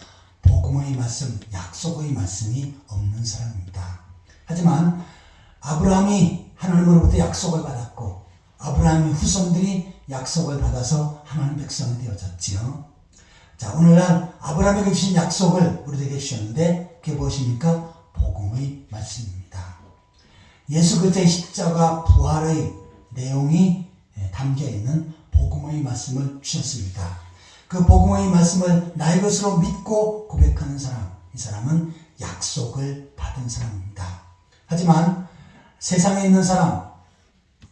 복음의 말씀, 약속의 말씀이 없는 사람입니다. 하지만 아브라함이 하나님으로부터 약속을 받았고 아브라함의 후손들이 약속을 받아서 하나님 백성이 되어졌지요. 자, 오늘날 아브라함에게 주신 약속을 우리에게 주셨는데 그게 무엇입니까? 복음의 말씀입니다. 예수 그리스도의 십자가 부활의 내용이 담겨 있는 복음의 말씀을 주셨습니다. 그 복음의 말씀을 나의 것으로 믿고 고백하는 사람, 이 사람은 약속을 받은 사람입니다. 하지만 세상에 있는 사람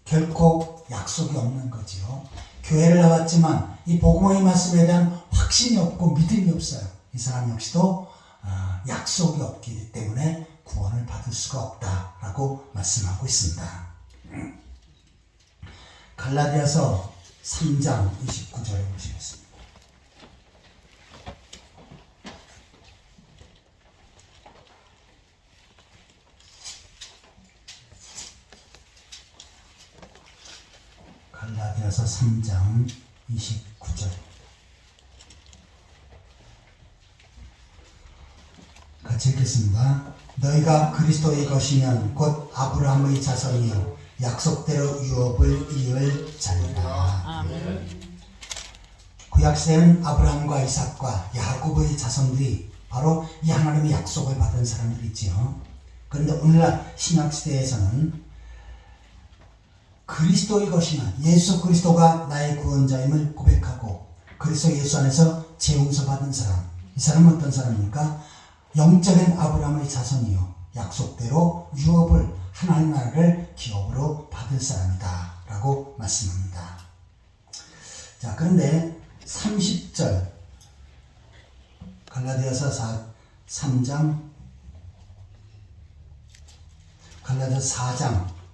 결코 약속이 없는 거지요. 교회를 나왔지만 이 복음의 말씀에 대한 확신이 없고 믿음이 없어요. 이 사람 역시도 약속이 없기 때문에 구원을 받을 수가 없다라고 말씀하고 있습니다. 갈라디아서 3장 29절을 보시겠습니다. 갈라디아서 3장 29절 같이 읽겠습니다. 너희가 그리스도의 것이면 곧 아브라함의 자손이요 약속대로 유업을 이을 자니라. 구약시대는 아브라함과 이삭과 야곱의 자손들이 바로 이 하나님의 약속을 받은 사람들이지요. 그런데 오늘날 신약시대에서는 그리스도의 것이면 예수 그리스도가 나의 구원자임을 고백하고 그리스도 예수 안에서 재용서 받은 사람, 이 사람은 어떤 사람입니까? 영적인 아브라함의 자손이요 약속대로 유업을 하나님 나라를 기업으로 받을 사람이다 라고 말씀합니다. 자, 그런데 30절 갈라디아서 4장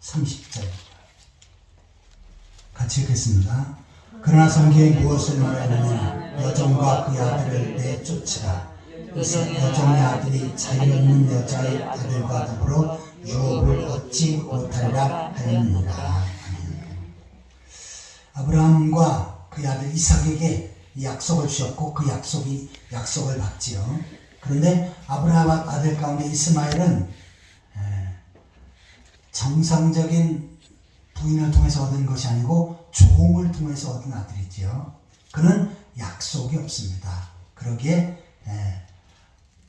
30절 같이 읽겠습니다. 그러나 성경이 무엇을 말하느냐 여종과 그의 아들을 내쫓으라. 여종의 아들이 자유 없는 여자의 아들과 더불어 유업을 얻지 못하리라 하였느니라. 아브라함과 그의 아들 이삭에게 이 약속을 주셨고 그 약속을 받지요. 그런데 아브라함 아들 가운데 이스마엘은 정상적인 부인을 통해서 얻은 것이 아니고 종을 통해서 얻은 아들이지요. 그는 약속이 없습니다. 그러기에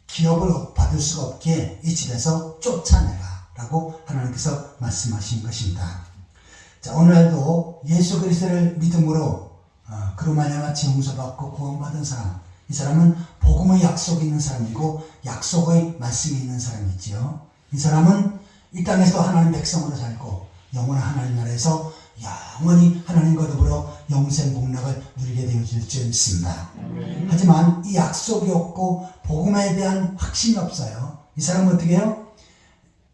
기업을 받을 수가 없기에 이 집에서 쫓아내라 라고 하나님께서 말씀하신 것입니다. 자, 오늘도 예수 그리스도를 믿음으로 그로 말미암아 용서받고 구원받은 사람, 이 사람은 복음의 약속이 있는 사람이고 약속의 말씀이 있는 사람이지요. 이 사람은 이 땅에서도 하나님 백성으로 살고 영원한 하나님 나라에서 영원히 하나님과 더불어 영생 복락을 누리게 되어질 줄 믿습니다. 하지만 이 약속이 없고 복음에 대한 확신이 없어요. 이 사람은 어떻게 해요?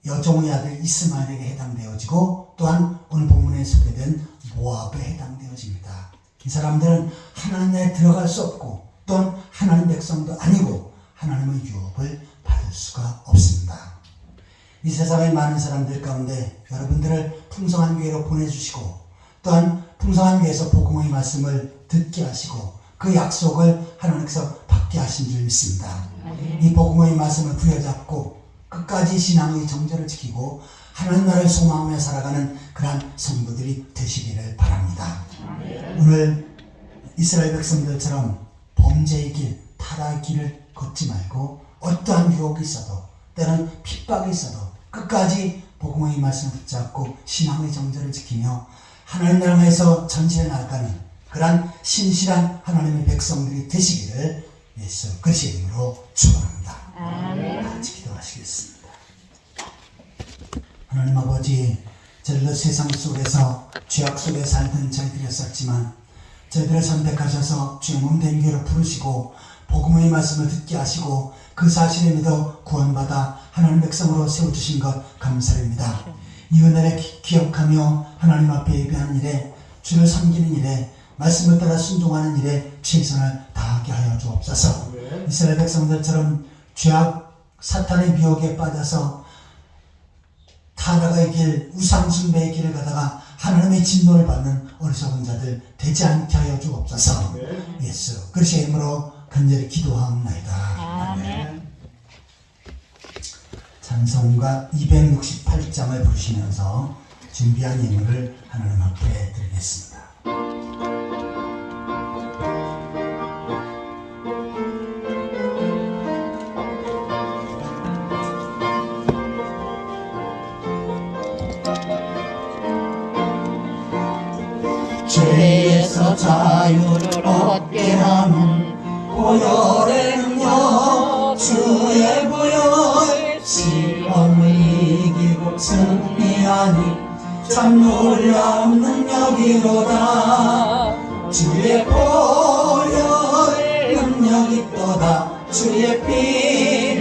여종의 아들 이스마엘에게 해당되어지고 또한 오늘 본문에 소개된 모압에 해당되어집니다. 이 사람들은 하나님 나라에 들어갈 수 없고 또한 하나님 백성도 아니고 하나님의 유업을 받을 수가 없습니다. 이 세상의 많은 사람들 가운데 여러분들을 풍성한 교회로 보내주시고 또한 풍성한 교회에서 복음의 말씀을 듣게 하시고 그 약속을 하나님께서 받게 하신 줄 믿습니다. 이 복음의 말씀을 부여잡고 끝까지 신앙의 정절을 지키고 하나님 나라를 소망하며 살아가는 그러한 성도들이 되시기를 바랍니다. 오늘 이스라엘 백성들처럼 범죄의 길, 타락의 길을 걷지 말고 어떠한 유혹이 있어도 때로는 핍박이 있어도 끝까지 복음의 말씀을 붙잡고 신앙의 정절을 지키며 하나님 나라에서 전체를 나아가는 그러한 신실한 하나님의 백성들이 되시기를 예수 그리스도의 이름으로 축원합니다. 같이 기도하시겠습니다. 하나님 아버지, 저희들 세상 속에서 죄악 속에 살던 저희들이었었지만 저희들을 선택하셔서 주의 몸된 교회로 부르시고 복음의 말씀을 듣게 하시고 그 사실에 믿어 구원받아 하나님 백성으로 세워주신 것 감사드립니다. 이 은혜를 기억하며 하나님 앞에 예배하는 일에 주를 섬기는 일에 말씀을 따라 순종하는 일에 최선을 다하게 하여 주옵소서. 이스라엘 백성들처럼 죄악 사탄의 미혹에 빠져서 타락의 길, 우상숭배의 길을 가다가 하나님의 진노를 받는 어리석은 자들 되지 않게 하여 주옵소서. 예수 그리스도의 이름으로 간절히 기도하옵나이다. 아멘. 찬송가 268장을 부르시면서 준비한 예물을 하나님 앞에 드리겠습니다. 죄에서 자유를 얻게 하는 보혈에는요 주의 보혈 시험을 이기고 승리하니 참 놀라운 능력이로다. 주의 보혈 능력이 또다. 주의 피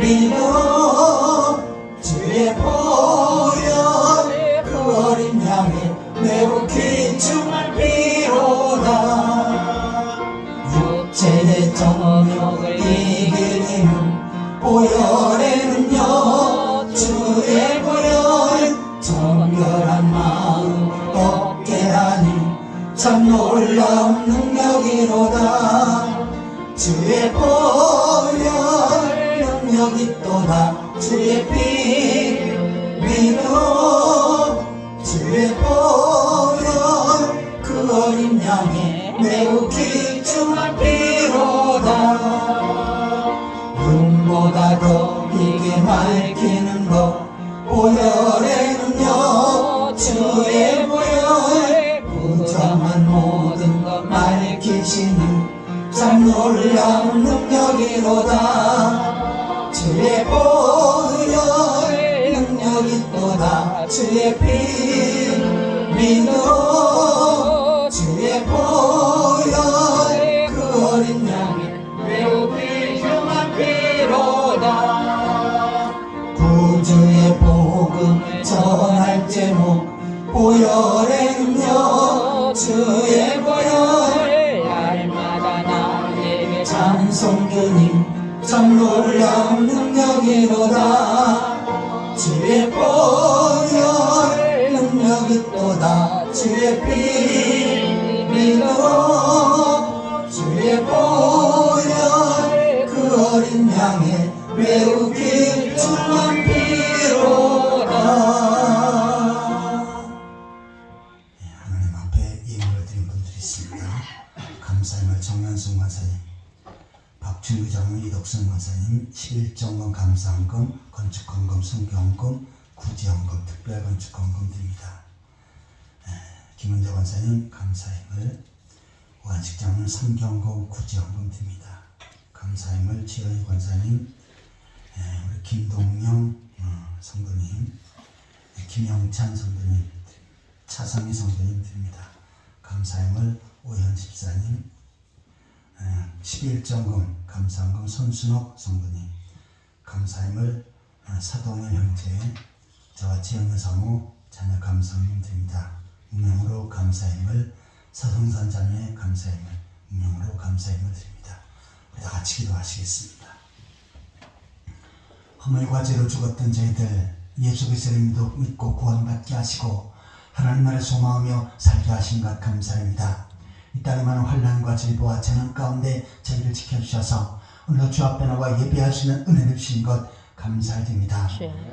믿어 주의 보혈 그 어린 양의 매우 귀중한 피로다. 육체의 정욕을 이길 힘은 보혈에는요 주의 보혈 정결한 마음을 얻게 하니 참 놀라운 능력이로다. 주의 보혈 능력이 또다. 주의 피 믿어 주의 보혈 그 어린 양의 매우 귀중한 피로다. 눈보다 더 이게 밝히는 것 보혈에는요 주의 보혈 부정한 모든 것 밝히시니 참 놀라운 능력이로다. 주의 보혈 능력이 또다. 주의 피 믿어 주의 보혈 그 어린 양의 매우 귀중한 피로다. 구주의 복음을 전할 제목 보혈에는요 주의 보혈 날마다 나에게 찬송 주님 참 놀라운 능력이로다. 주의 보혈 능력이 또다. 주의 피 믿어 주의 보혈 그 어린 양의 매우 귀중한 피로다. 하나님 앞에 예물을 드린 분들이 있습니다. 감사의 정현승 권사님, 박준규 장로님, 이덕선 권사님, 11정금 감사헌금, 건축헌금, 성경헌금, 구제헌금, 특별건축헌금 드립니다. 김은재 권사님 감사임을, 오한식 장로님 성경헌금, 구제헌금 드립니다. 감사임을 최현희 권사님, 우리 김동영 성도님, 김영찬 성도님, 차상희 성도님 드립니다. 감사임을 오현 집사님, 11정금 감사헌금 손순옥 성도님, 감사임을 사동현 형제, 저와 지영의 사모 자녀 감사헌금 드립니다. 무명으로 감사임을 사성산 자녀의 감사임을 무명으로 감사임을 드립니다. 우리 다 같이 기도하시겠습니다. 허물과 죄로 죽었던 저희들 예수 그리스도를 믿고 구원받게 하시고 하나님 나라를 소망하며 살게 하신 것 감사합니다. 이 땅에 많은 환난과 질보와 재난 가운데 저희를 지켜주셔서 오늘 주 앞에 나와 예배할 수 있는 은혜를 주신 것 감사드립니다.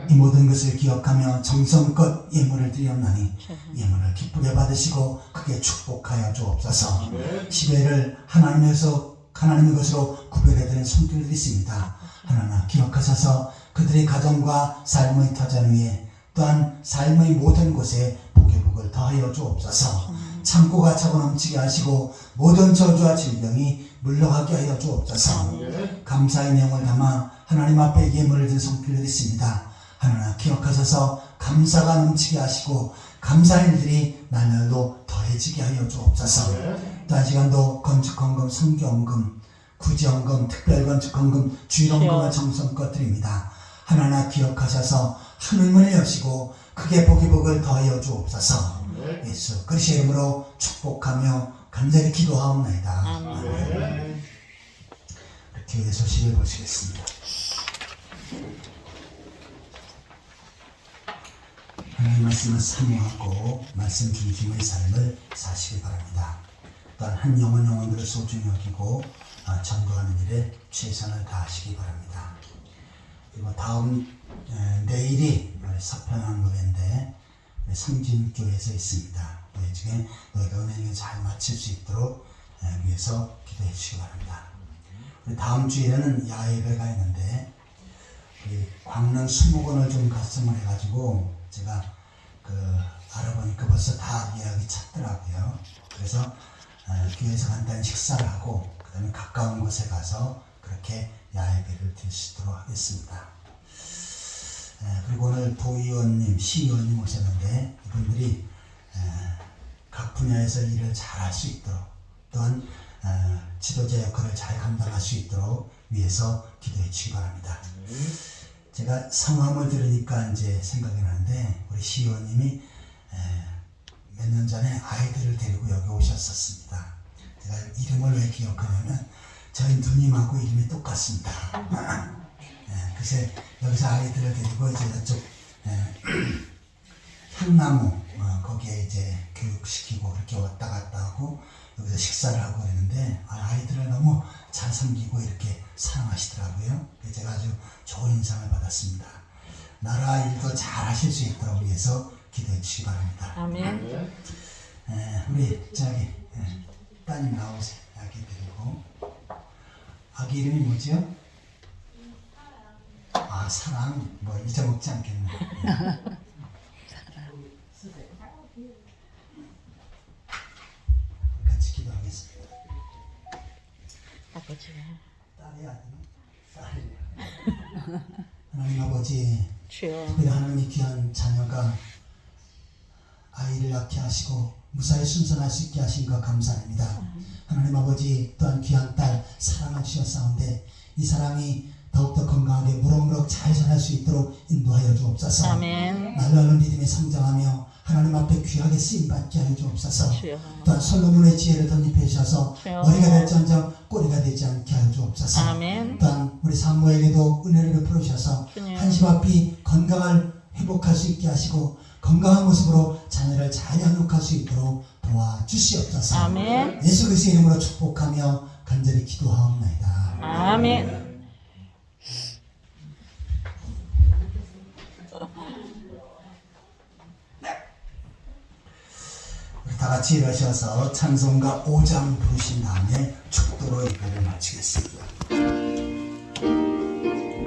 이 모든 것을 기억하며 정성껏 예물을 드렸나니 예물을 기쁘게 받으시고 크게 축복하여 주옵소서. 시배를 하나님의 것으로 구별해드린 손길들이 있습니다. 하나님 기억하셔서 그들의 가정과 삶의 터전 위에 또한 삶의 모든 곳에 복의 복을 더하여 주옵소서. 창고가 차고 넘치게 하시고 모든 저주와 질병이 물러가게 하여 주옵소서. 감사의 내용을 담아 하나님 앞에 예물을 드린 손길들이 있습니다. 하나님 기억하셔서 감사가 넘치게 하시고 감사의 일들이 날날로 더해지게 하여 주옵소서. 또한 시간도 건축헌금, 성경헌금, 구제헌금, 특별건축헌금, 주일헌금을 정성껏 드립니다. 하나님 기억하셔서 하늘문을 여시고 크게 복의 복을 더하여 주옵소서. 예수 그리스도의 이름으로 축복하며 간절히 기도하옵나이다. 아멘. 교회 소식을 보시겠습니다. 하나님 말씀을 사모하고 말씀 중심의 삶을 사시기 바랍니다. 또한 한 영혼들을 소중히 여기고 전도하는 일에 최선을 다하시기 바랍니다. 그리고 다음 내일이 서평항교회인데 성진교회에서 있습니다. 우리 중에 너희가 은혜를 잘 마칠 수 있도록 위해서 기도해 주시기 바랍니다. 우리 다음 주에는 야외배가 있는데 우리 광릉 수목원을 좀 가성을 해가지고 제가 알아보니까 벌써 다 예약이 찼더라고요. 그래서 교회에서 간단히 식사를 하고 그 다음에 가까운 곳에 가서 그렇게 야외배를 드시도록 하겠습니다. 그리고 오늘 도의원님, 시의원님 오셨는데 이분들이 각 분야에서 일을 잘 할 수 있도록 또한 지도자 역할을 잘 감당할 수 있도록 위해서 기도해 주시기 바랍니다. 제가 성함을 들으니까 이제 생각이 나는데 우리 시의원님이 몇 년 전에 아이들을 데리고 여기 오셨었습니다. 제가 이름을 왜 기억하냐면 저희 누님하고 이름이 똑같습니다. 그래서 여기서 아이들을 데리고 이제 저쪽 향나무 거기에 이제 교육시키고 그렇게 왔다 갔다 하고 여기서 식사를 하고 그랬는데 아이들을 너무 잘 섬기고 이렇게 사랑하시더라고요. 그래서 제가 아주 좋은 인상을 받았습니다. 나라 일도 잘 하실 수 있도록 위해서 기도해 주시기 바랍니다. 아멘. 우리 저기 따님 나오세요. 아기 데리고. 아기 이름이 뭐지요? 사랑. 뭐 잊어먹지 않겠네. 같이 기도하겠습니다. 아버지. 딸이 아니나? 하나님 아버지, 주여. 특별히 하나님의 귀한 자녀가 아이를 낳게 하시고 무사히 순산할 수 있게 하신 것 감사합니다. 하나님 아버지, 또한 귀한 딸 사랑을 주셨사온데 이 사랑이 더욱더 건강하게 무럭무럭 잘 자랄 수 있도록 인도하여 주옵소서. 아멘. 날로 믿음에 성장하며 하나님 앞에 귀하게 쓰임받게 하여 주옵소서. 주여. 또한 솔로몬의 지혜를 덧입혀 주셔서 주여. 머리가 될지언정 꼬리가 되지 않게 하여 주옵소서. 아멘. 또한 우리 산모에게도 은혜를 베풀어 주셔서 주님. 한시바삐 건강을 회복할 수 있게 하시고 건강한 모습으로 자녀를 잘 양육할 수 있도록 도와주시옵소서. 아멘. 예수 그리스도의 이름으로 축복하며 간절히 기도하옵나이다. 아멘. 우리 다 같이 일어서서 찬송가 5장 부르신 다음에 축도로 예배를 마치겠습니다.